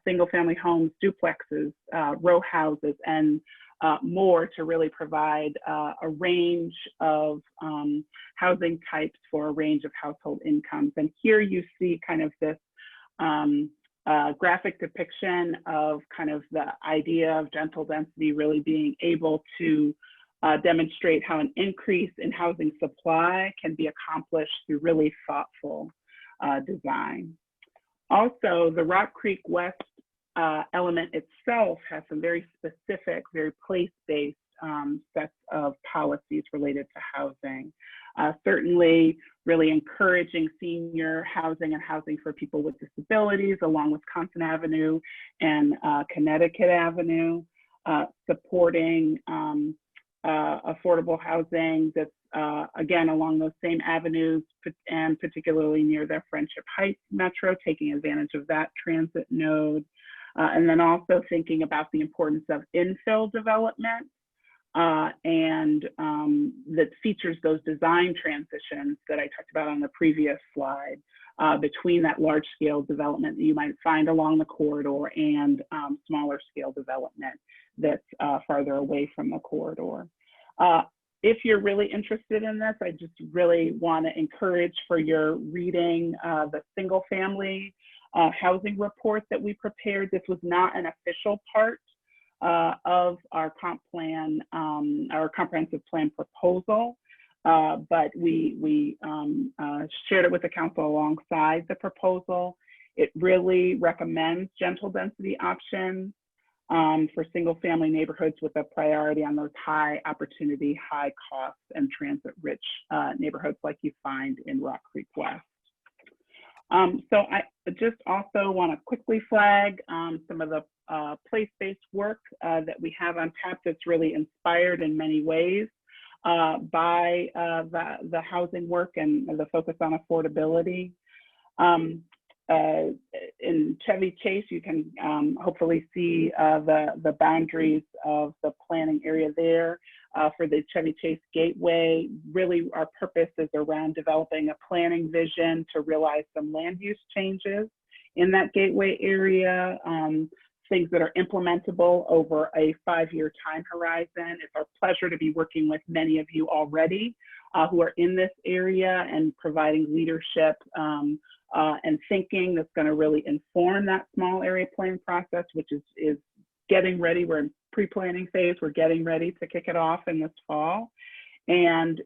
single family homes, duplexes, row houses, and more to really provide a range of housing types for a range of household incomes. And here you see kind of this graphic depiction of kind of the idea of gentle density really being able to demonstrate how an increase in housing supply can be accomplished through really thoughtful design. Also, the Rock Creek West element itself has some very specific, very place-based sets of policies related to housing. Certainly really encouraging senior housing and housing for people with disabilities along Wisconsin Avenue and Connecticut Avenue, supporting affordable housing that's again along those same avenues and particularly near the Friendship Heights Metro, taking advantage of that transit node. And then also thinking about the importance of infill development and that features those design transitions that I talked about on the previous slide between that large scale development that you might find along the corridor and smaller scale development that's farther away from the corridor. If you're really interested in this, I just really want to encourage for your reading the single family housing report that we prepared. This was not an official part of our comp plan, our comprehensive plan proposal, but we shared it with the council alongside the proposal. It really recommends gentle density options for single family neighborhoods with a priority on those high opportunity, high cost and transit rich neighborhoods like you find in Rock Creek West. So I just also want to quickly flag some of the place-based work that we have on tap that's really inspired in many ways by the housing work and the focus on affordability. In Chevy Chase, you can hopefully see the boundaries of the planning area there for the Chevy Chase Gateway. Really, our purpose is around developing a planning vision to realize some land use changes in that gateway area, things that are implementable over a 5-year time horizon. It's our pleasure to be working with many of you already who are in this area and providing leadership and thinking that's going to really inform that small area planning process, which is getting ready. We're in pre-planning phase. We're getting ready to kick it off in this fall. And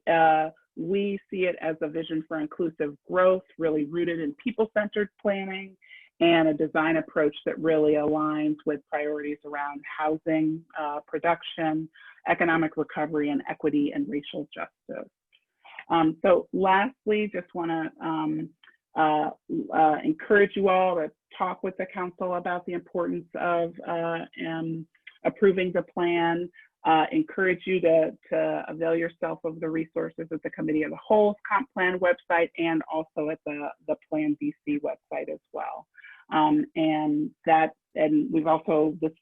we see it as a vision for inclusive growth, really rooted in people-centered planning and a design approach that really aligns with priorities around housing, production, economic recovery, and equity and racial justice. So lastly, just want to encourage you all to talk with the council about the importance of approving the plan. Encourage you to avail yourself of the resources at the Committee of the Whole's Comp Plan website and also at the Plan BC website as well. And we've also, this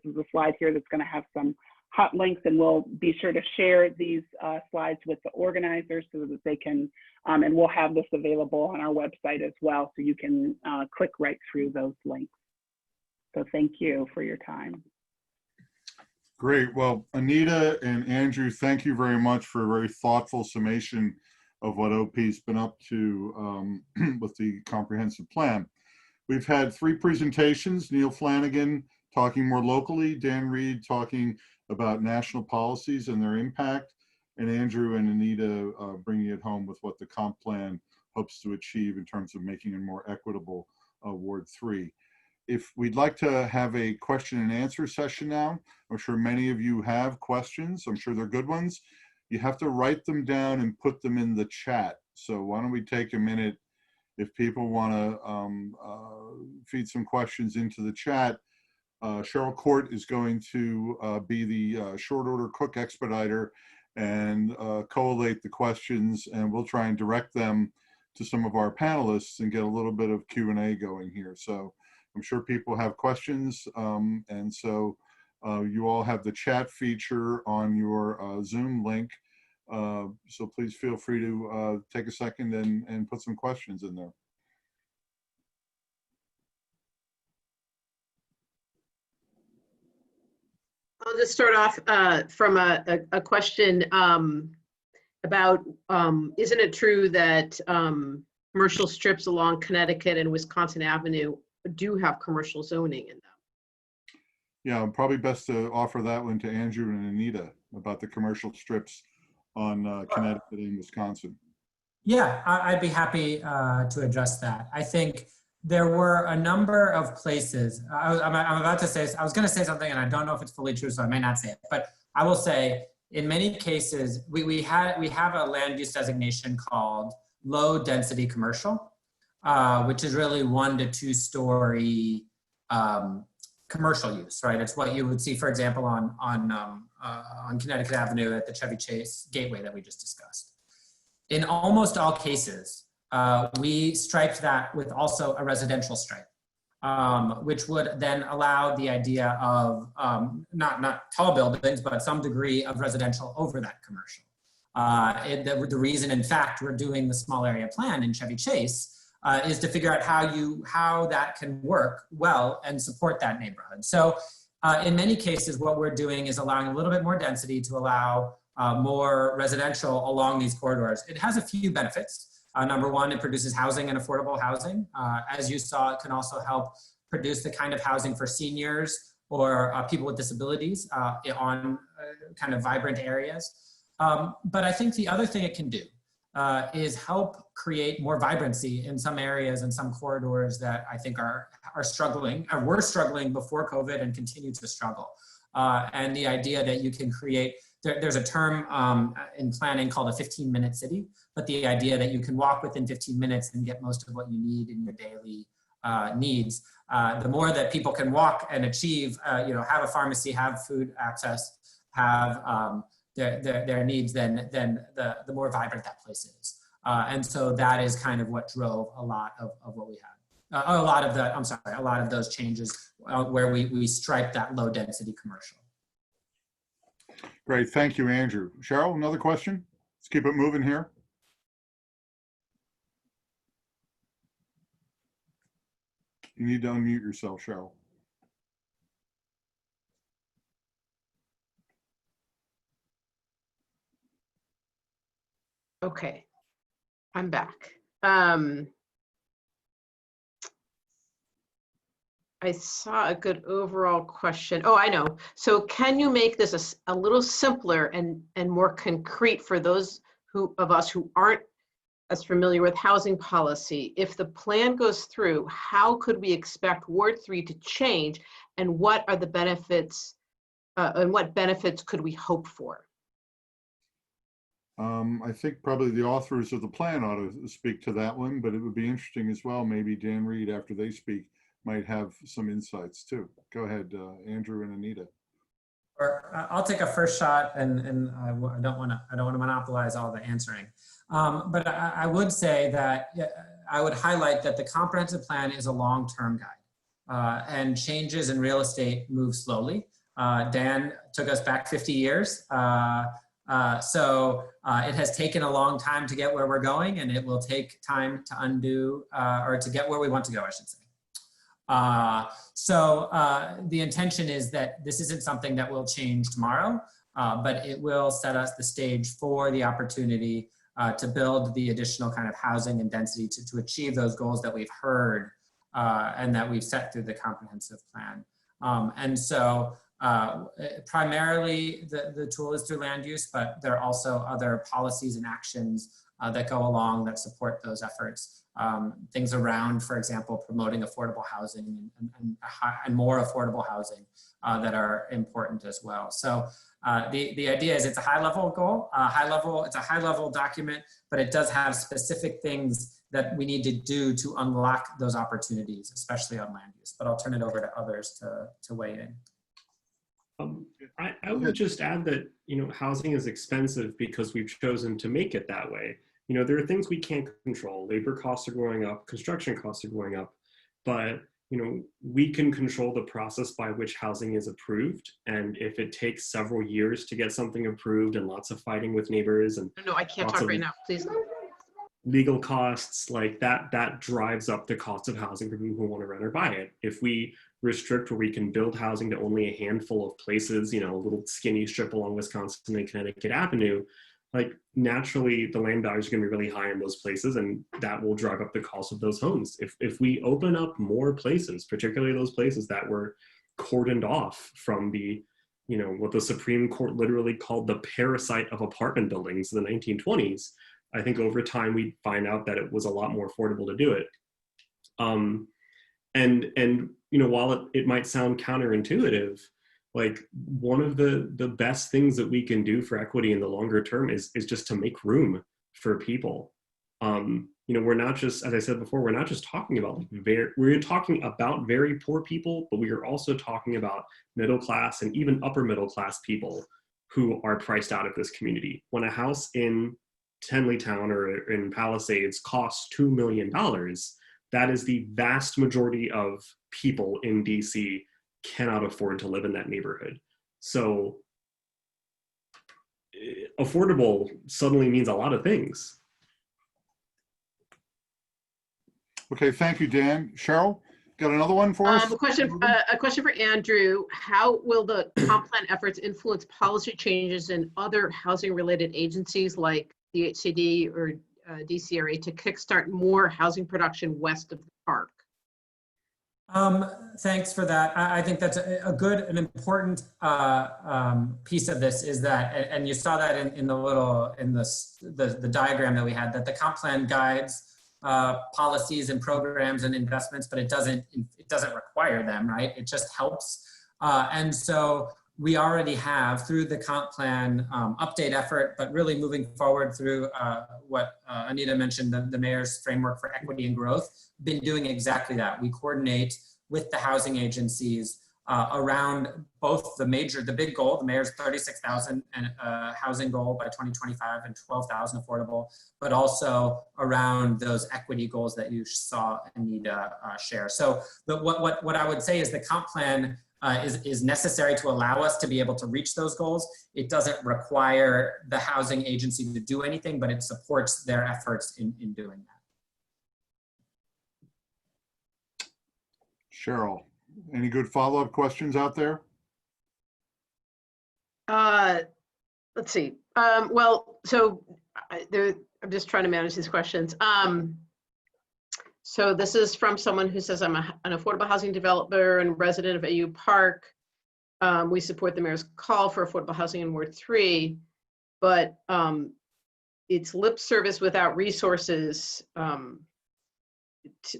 is a slide here that's going to have some hot links, and we'll be sure to share these slides with the organizers so that they can, and we'll have this available on our website as well, so you can click right through those links. So thank you for your time. Great. Well, Anita and Andrew, thank you very much for a very thoughtful summation of what OP's been up to with the comprehensive plan. We've had 3 presentations, Neil Flanagan talking more locally, Dan Reed talking about national policies and their impact, and Andrew and Anita bringing it home with what the comp plan hopes to achieve in terms of making it more equitable Ward 3. If we'd like to have a question and answer session now, I'm sure many of you have questions. I'm sure they're good ones. You have to write them down and put them in the chat. So why don't we take a minute if people want to feed some questions into the chat. Cheryl Court is going to be the short order cook expediter and collate the questions, and we'll try and direct them to some of our panelists and get a little bit of Q&A going here. So I'm sure people have questions, and so you all have the chat feature on your Zoom link. So please feel free to take a second and put some questions in there. I'll just start off from a question about, isn't it true that commercial strips along Connecticut and Wisconsin Avenue do have commercial zoning in them? Yeah, probably best to offer that one to Andrew and Anita about the commercial strips on Connecticut and Wisconsin. Yeah, I'd be happy to address that. I think there were a number of places. I'm about to say, I was going to say something and I don't know if it's fully true, so I may not say it, but I will say in many cases, we have a land use designation called low density commercial, which is really 1 to 2 story commercial use, right? It's what you would see, for example, on Connecticut Avenue at the Chevy Chase Gateway that we just discussed. In almost all cases, we striped that with also a residential stripe, which would then allow the idea of not tall buildings, but some degree of residential over that commercial. The reason, in fact, we're doing the small area plan in Chevy Chase is to figure out how that can work well and support that neighborhood. So in many cases, what we're doing is allowing a little bit more density to allow more residential along these corridors. It has a few benefits. Number one, it produces housing and affordable housing. As you saw, it can also help produce the kind of housing for seniors or people with disabilities on kind of vibrant areas. But I think the other thing it can do is help create more vibrancy in some areas and some corridors that I think are struggling, or were struggling before COVID and continue to struggle. And the idea that you can create, there's a term in planning called a 15-minute city, but the idea that you can walk within 15 minutes and get most of what you need in your daily needs. The more that people can walk and achieve, have a pharmacy, have food access, have their needs, then the more vibrant that place is. And so that is kind of what drove a lot of what we had. A lot of those changes where we striped that low density commercial. Great, thank you, Andrew. Cheryl, another question? Let's keep it moving here. You need to unmute yourself, Cheryl. Okay, I'm back. I saw a good overall question. Oh, I know. So can you make this a little simpler and more concrete for those of us who aren't as familiar with housing policy? If the plan goes through, how could we expect Ward 3 to change, and what are the benefits, and what benefits could we hope for? I think probably the authors of the plan ought to speak to that one, but it would be interesting as well. Maybe Dan Reed, after they speak, might have some insights too. Go ahead, Andrew and Anita. I'll take a first shot, and I don't want to monopolize all the answering. But I would say that I would highlight that the comprehensive plan is a long-term guide, and changes in real estate move slowly. Dan took us back 50 years. So it has taken a long time to get where we're going, and it will take time to undo, or to get where we want to go, I should say. So the intention is that this isn't something that will change tomorrow, but it will set us the stage for the opportunity to build the additional kind of housing and density to achieve those goals that we've heard and that we've set through the comprehensive plan. And so primarily the tool is through land use, but there are also other policies and actions that go along that support those efforts. Things around, for example, promoting affordable housing and more affordable housing that are important as well. So the idea is it's a high-level goal, it's a high-level document, but it does have specific things that we need to do to unlock those opportunities, especially on land use. But I'll turn it over to others to weigh in. I would just add that, housing is expensive because we've chosen to make it that way. There are things we can't control. Labor costs are going up, construction costs are going up, but we can control the process by which housing is approved. And if it takes several years to get something approved and lots of fighting with neighbors and No, I can't talk right now, please. Legal costs, like that drives up the cost of housing for people who want to rent or buy it. If we restrict where we can build housing to only a handful of places, a little skinny strip along Wisconsin and Connecticut Avenue, like naturally the land values are going to be really high in those places, and that will drive up the cost of those homes. If we open up more places, particularly those places that were cordoned off from the, what the Supreme Court literally called the parasite of apartment buildings in the 1920s, I think over time we'd find out that it was a lot more affordable to do it. And while it might sound counterintuitive, like one of the best things that we can do for equity in the longer term is just to make room for people. We're not just, as I said before, we're not just talking about we're talking about very poor people, but we are also talking about middle class and even upper middle class people who are priced out of this community. When a house in Tenleytown or in Palisades costs $2 million, that is the vast majority of people in DC cannot afford to live in that neighborhood. So affordable suddenly means a lot of things. Okay, thank you, Dan. Cheryl, got another one for us? A question for Andrew. How will the comp plan efforts influence policy changes in other housing-related agencies like the HCD or DCRA to kickstart more housing production west of the park? Thanks for that. I think that's a good and important piece of this is that, and you saw that in the little, in the diagram that we had, that the comp plan guides policies and programs and investments, but it doesn't require them, right? It just helps. And so we already have, through the comp plan update effort, but really moving forward through what Anita mentioned, the mayor's framework for equity and growth, been doing exactly that. We coordinate with the housing agencies around both the big goal, the mayor's 36,000 housing goal by 2025 and 12,000 affordable, but also around those equity goals that you saw Anita share. So what I would say is the comp plan is necessary to allow us to be able to reach those goals. It doesn't require the housing agency to do anything, but it supports their efforts in doing that. Cheryl, any good follow-up questions out there? Let's see. Well, so I'm just trying to manage these questions. So this is from someone who says, I'm an affordable housing developer and resident of AU Park. We support the mayor's call for affordable housing in Ward 3, but it's lip service without resources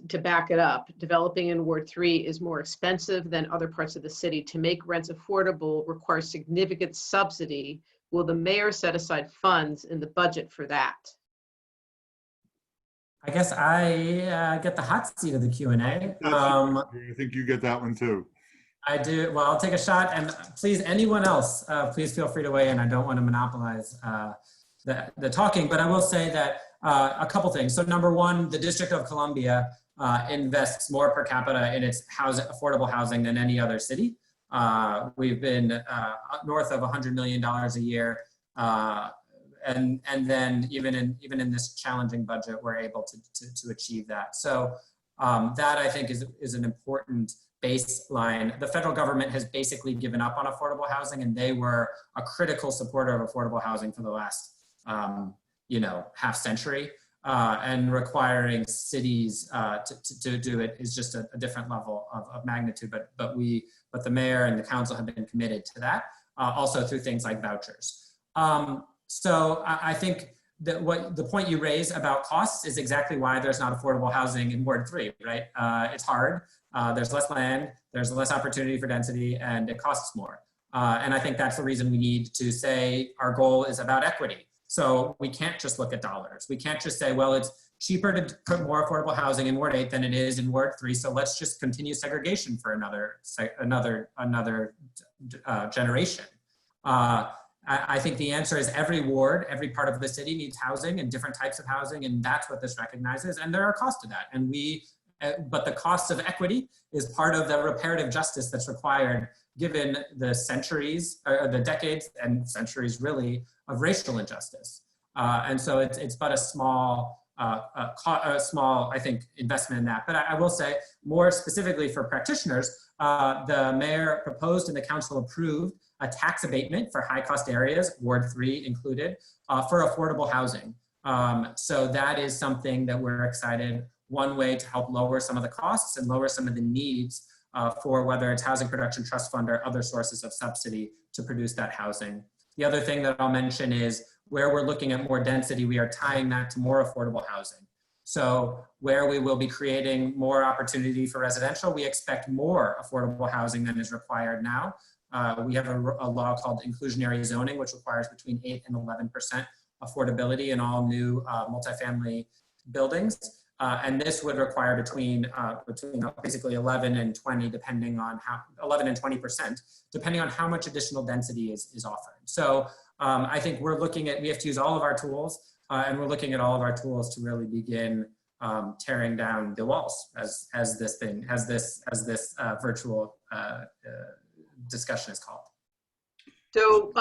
to back it up. Developing in Ward 3 is more expensive than other parts of the city. To make rents affordable requires significant subsidy. Will the mayor set aside funds in the budget for that? I guess I get the hot seat of the Q&A. I think you get that one too. I do. Well, I'll take a shot, and please, anyone else, please feel free to weigh in. I don't want to monopolize the talking, but I will say that a couple things. So number one, the District of Columbia invests more per capita in its affordable housing than any other city. We've been north of $100 million a year. And then even in this challenging budget, we're able to achieve that. So that I think is an important baseline. The federal government has basically given up on affordable housing, and they were a critical supporter of affordable housing for the last half century. And requiring cities to do it is just a different level of magnitude. But the mayor and the council have been committed to that, also through things like vouchers. So I think that the point you raise about costs is exactly why there's not affordable housing in Ward 3, right? It's hard, there's less land, there's less opportunity for density, and it costs more. And I think that's the reason we need to say our goal is about equity. So we can't just look at dollars. We can't just say, well, it's cheaper to put more affordable housing in Ward 8 than it is in Ward 3, so let's just continue segregation for another generation. I think the answer is every ward, every part of the city needs housing and different types of housing, and that's what this recognizes. And there are costs to that. And but the cost of equity is part of the reparative justice that's required given the centuries, or the decades and centuries really, of racial injustice. And so it's but a small, I think, investment in that. But I will say, more specifically for practitioners, the mayor proposed and the council approved a tax abatement for high cost areas, Ward 3 included, for affordable housing. So that is something that we're excited, one way to help lower some of the costs and lower some of the needs for whether it's Housing Production Trust Fund or other sources of subsidy to produce that housing. The other thing that I'll mention is where we're looking at more density, we are tying that to more affordable housing. So where we will be creating more opportunity for residential, we expect more affordable housing than is required now. We have a law called inclusionary zoning, which requires between 8 and 11% affordability in all new multifamily buildings. And this would require between basically 11 and 20, depending on 11 and 20%, depending on how much additional density is offered. So I think we have to use all of our tools, and we're looking at all of our tools to really begin tearing down the walls, as this virtual discussion is called. So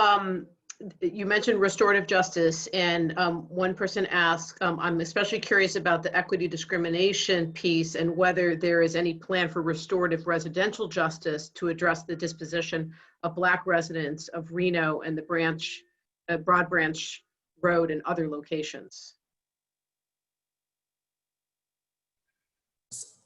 you mentioned restorative justice, and one person asked, I'm especially curious about the equity discrimination piece and whether there is any plan for restorative residential justice to address the disposition of Black residents of Reno and the Broad Branch Road and other locations.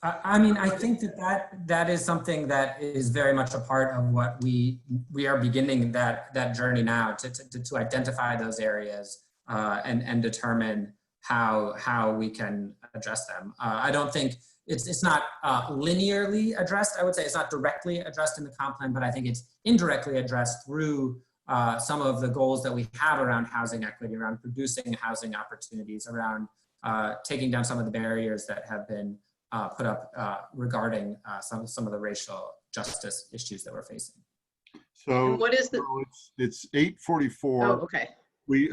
I mean, I think that is something that is very much a part of what we are beginning that journey now to identify those areas and determine how we can address them. I don't think it's not linearly addressed. I would say it's not directly addressed in the comp plan, but I think it's indirectly addressed through some of the goals that we have around housing equity, around producing housing opportunities, around taking down some of the barriers that have been put up regarding some of the racial justice issues that we're facing. So And what is the? so it's 8:44. Oh, okay.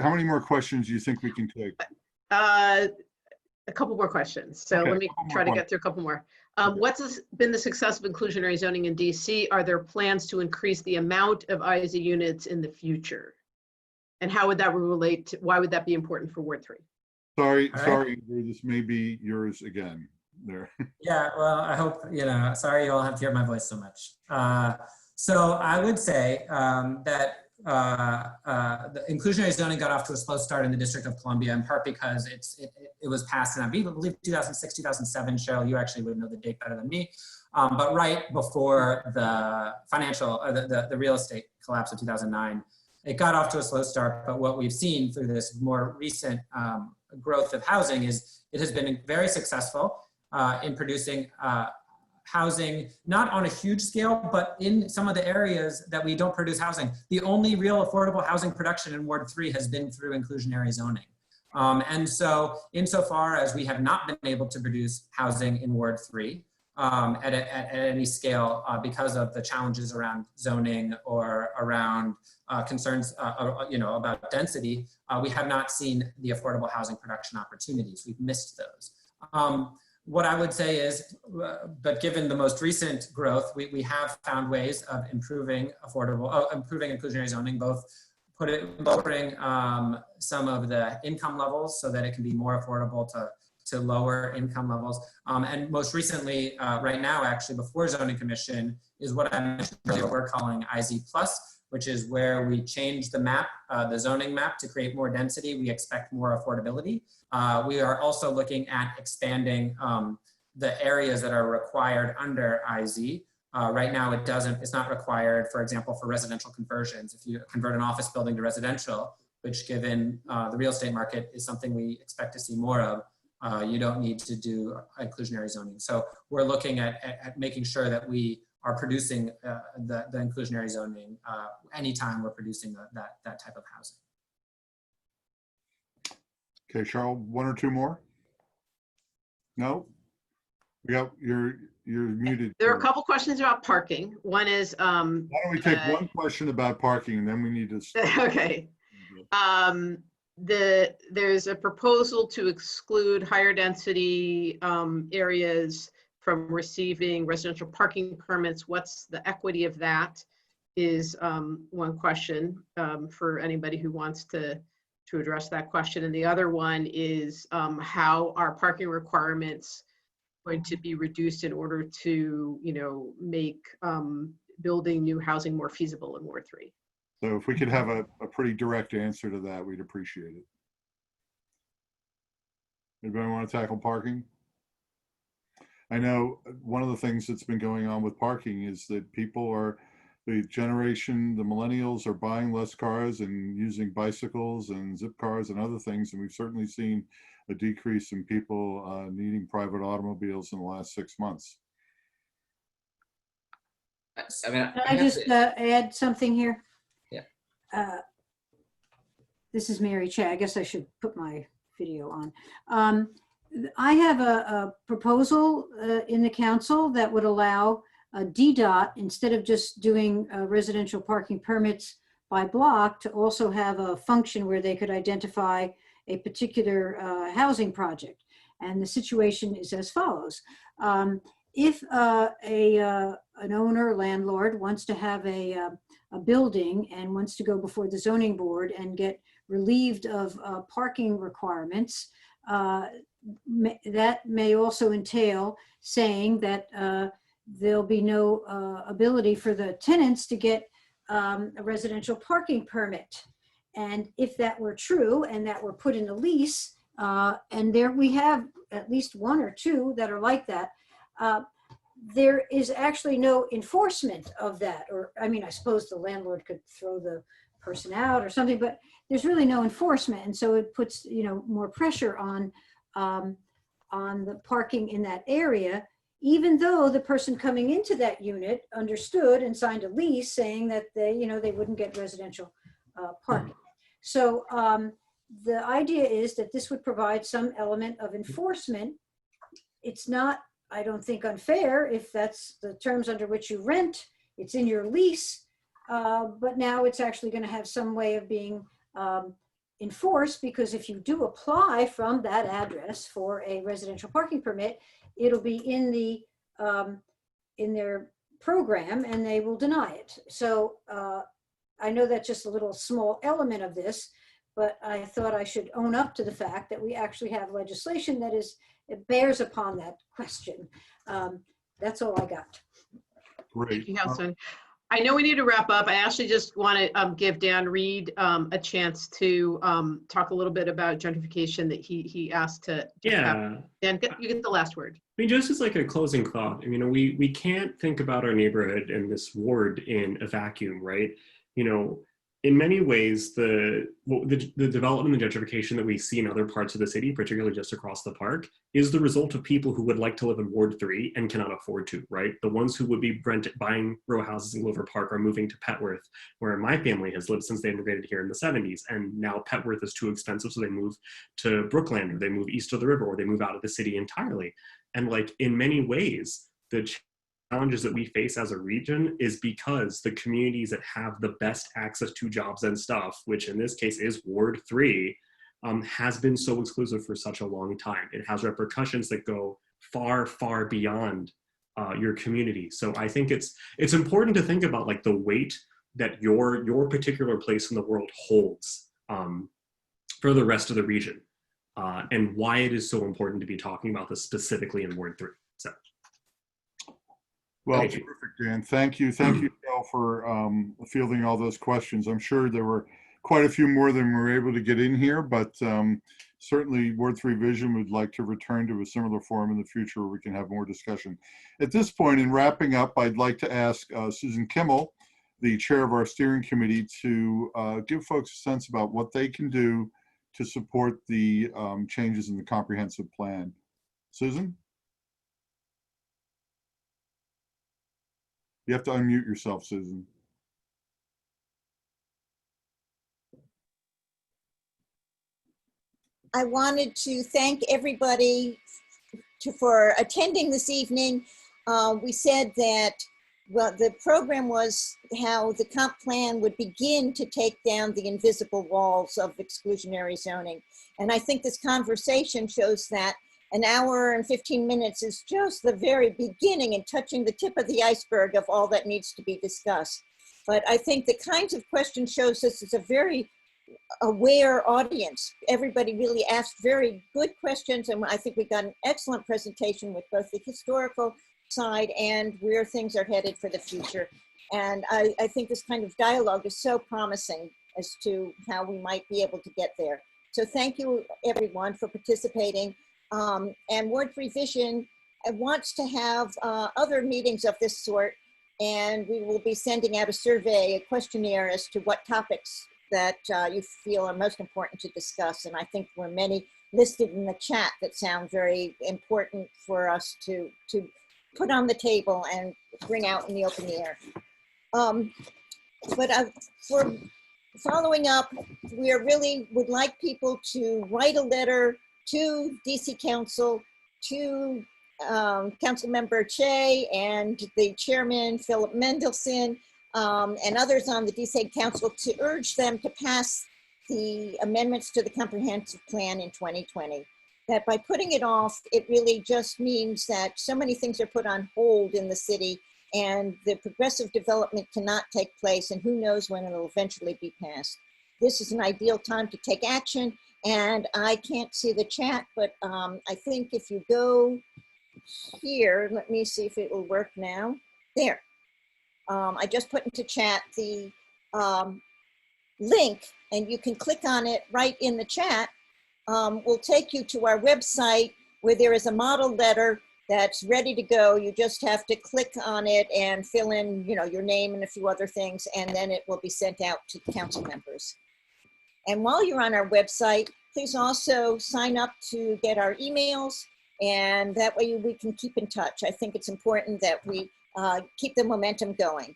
How many more questions do you think we can take? A couple more questions. So Okay, let me couple more try to questions. get through a couple more. What's been the success of inclusionary zoning in DC? Are there plans to increase the amount of IZ units in the future? And how would that relate to, why would that be important for Ward 3? Sorry, All right. sorry, Ingrid, this may be yours again there. Yeah, well, I hope, sorry you all have to hear my voice so much. So I would say that the inclusionary zoning got off to a slow start in the District of Columbia, in part because it was passed in, I believe, 2006, 2007. Cheryl, you actually would know the date better than me. But right before the financial, the real estate collapse of 2009, it got off to a slow start. But what we've seen through this more recent growth of housing is it has been very successful in producing housing, not on a huge scale, but in some of the areas that we don't produce housing. The only real affordable housing production in Ward 3 has been through inclusionary zoning. And so insofar as we have not been able to produce housing in Ward 3 at any scale because of the challenges around zoning or around concerns about density, we have not seen the affordable housing production opportunities. We've missed those. What I would say is, but given the most recent growth, we have found ways of improving inclusionary zoning, both lowering some of the income levels so that it can be more affordable to lower income levels. And most recently, right now, actually, before Zoning Commission, is what I mentioned earlier, what we're calling IZ+, which is where we change the map, the zoning map, to create more density. We expect more affordability. We are also looking at expanding the areas that are required under IZ. Right now, it's not required, for example, for residential conversions. If you convert an office building to residential, which given the real estate market is something we expect to see more of, you don't need to do inclusionary zoning. So we're looking at making sure that we are producing the inclusionary zoning anytime we're producing that type of housing. Okay, Cheryl, one or two more? No? You're muted. There are a couple questions about parking. One is, Why don't we take one question about parking and then we need to. okay. There's a proposal to exclude higher density areas from receiving residential parking permits. What's the equity of that is one question for anybody who wants to address that question. And the other one is how are parking requirements going to be reduced in order to, make building new housing more feasible in Ward 3? So if we could have a pretty direct answer to that, we'd appreciate it. Anybody want to tackle parking? I know one of the things that's been going on with parking is that the millennials are buying less cars and using bicycles and zip cars and other things. And we've certainly seen a decrease in people needing private automobiles in the last 6 months. Can I just add something here? Yeah. This is Mary Cheh. I guess I should put my video on. I have a proposal in the council that would allow DDOT, instead of just doing residential parking permits by block, to also have a function where they could identify a particular housing project. And the situation is as follows. If an owner, landlord, wants to have a building and wants to go before the zoning board and get relieved of parking requirements, that may also entail saying that there'll be no ability for the tenants to get a residential parking permit. And if that were true and that were put in a lease, and there we have at least one or two that are like that, there is actually no enforcement of that. Or, I mean, I suppose the landlord could throw the person out or something, but there's really no enforcement. And so it puts, more pressure on the parking in that area, even though the person coming into that unit understood and signed a lease saying that they wouldn't get residential parking. So the idea is that this would provide some element of enforcement. It's not, I don't think, unfair if that's the terms under which you rent, it's in your lease, but now it's actually going to have some way of being enforced, because if you do apply from that address for a residential parking permit, it'll be in their program and they will deny it. So I know that's just a little small element of this, but I thought I should own up to the fact that we actually have legislation that it bears upon that question. That's all I got. Great. Thank you, Councilman. I know we need to wrap up. I actually just want to give Dan Reed a chance to talk a little bit about gentrification that he asked to. Dan, you get the last word. I mean, just as like a closing thought, we can't think about our neighborhood and this ward in a vacuum, right? In many ways, the development and gentrification that we see in other parts of the city, particularly just across the park, is the result of people who would like to live in Ward 3 and cannot afford to, right? The ones who would be buying row houses in Glover Park are moving to Petworth, where my family has lived since they immigrated here in the 70s. And now Petworth is too expensive, so they move to Brookland, or they move east of the river, or they move out of the city entirely. And like in many ways, the challenges that we face as a region is because the communities that have the best access to jobs and stuff, which in this case is Ward 3, has been so exclusive for such a long time. It has repercussions that go far, far beyond your community. So I think it's important to think about like the weight that your particular place in the world holds for the rest of the region, and why it is so important to be talking about this specifically in Ward 3. So. Well, Thank you. terrific, Dan. Thank you, Joe, for fielding all those questions. I'm sure there were quite a few more than we were able to get in here, but certainly Ward 3 Vision would like to return to a similar forum in the future where we can have more discussion. At this point, in wrapping up, I'd like to ask Susan Kimmel, the chair of our steering committee, to give folks a sense about what they can do to support the changes in the comprehensive plan. Susan? You have to unmute yourself, Susan. I wanted to thank everybody for attending this evening. We said that, well, the program was how the comp plan would begin to take down the invisible walls of exclusionary zoning. And I think this conversation shows that an hour and 15 minutes is just the very beginning and touching the tip of the iceberg of all that needs to be discussed. But I think the kinds of questions shows this is a very aware audience. Everybody really asked very good questions, and I think we got an excellent presentation with both the historical side and where things are headed for the future. And I think this kind of dialogue is so promising as to how we might be able to get there. So thank you everyone for participating. And Ward 3 Vision wants to have other meetings of this sort, and we will be sending out a survey, a questionnaire as to what topics that you feel are most important to discuss. And I think there are many listed in the chat that sound very important for us to put on the table and bring out in the open air. For following up, we really would like people to write a letter to DC Council, to Councilmember Cheh and the chairman, Philip Mendelson, and others on the DC Council to urge them to pass the amendments to the comprehensive plan in 2020. That by putting it off, it really just means that so many things are put on hold in the city and the progressive development cannot take place, and who knows when it'll eventually be passed. This is an ideal time to take action. And I can't see the chat, but I think if you go here, let me see if it will work now. There. I just put into chat the link, and you can click on it right in the chat. Will take you to our website where there is a model letter that's ready to go. You just have to click on it and fill in, you know, your name and a few other things, and then it will be sent out to council members. And while you're on our website, please also sign up to get our emails, and that way we can keep in touch. I think it's important that we keep the momentum going.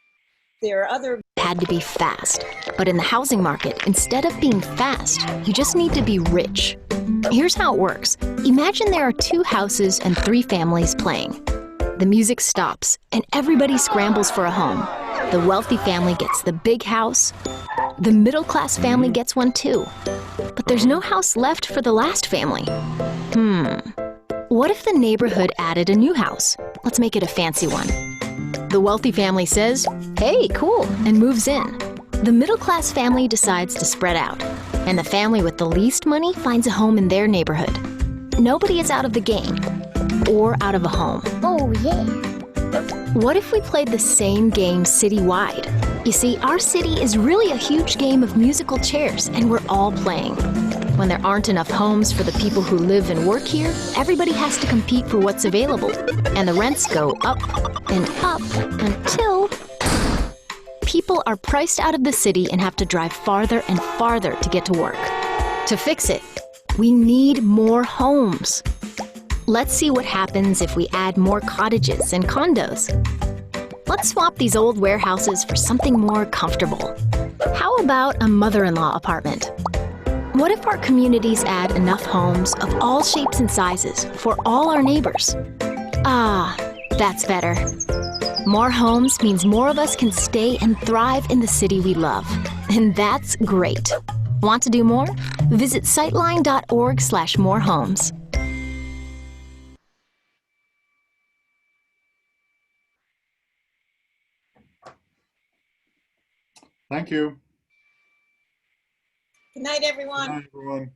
There are other Had to be fast. But in the housing market, instead of being fast, you just need to be rich. Here's how it works. Imagine there are 2 houses and 3 families playing. The music stops and everybody scrambles for a home. The wealthy family gets the big house. The middle-class family gets one too. But there's no house left for the last family. What if the neighborhood added a new house? Let's make it a fancy one. The wealthy family says, "Hey, cool," and moves in. The middle-class family decides to spread out, and the family with the least money finds a home in their neighborhood. Nobody is out of the game, or out of a home. Oh, yeah. What if we played the same game citywide? You see, our city is really a huge game of musical chairs, and we're all playing. When there aren't enough homes for the people who live and work here, everybody has to compete for what's available, and the rents go up and up until people are priced out of the city and have to drive farther and farther to get to work. To fix it, we need more homes. Let's see what happens if we add more cottages and condos. Let's swap these old warehouses for something more comfortable. How about a mother-in-law apartment? What if our communities add enough homes of all shapes and sizes for all our neighbors? Ah, that's better. More homes means more of us can stay and thrive in the city we love. And that's great. Want to do more? Visit sightline.org/morehomes. Thank you. Good night, everyone. Good night, everyone.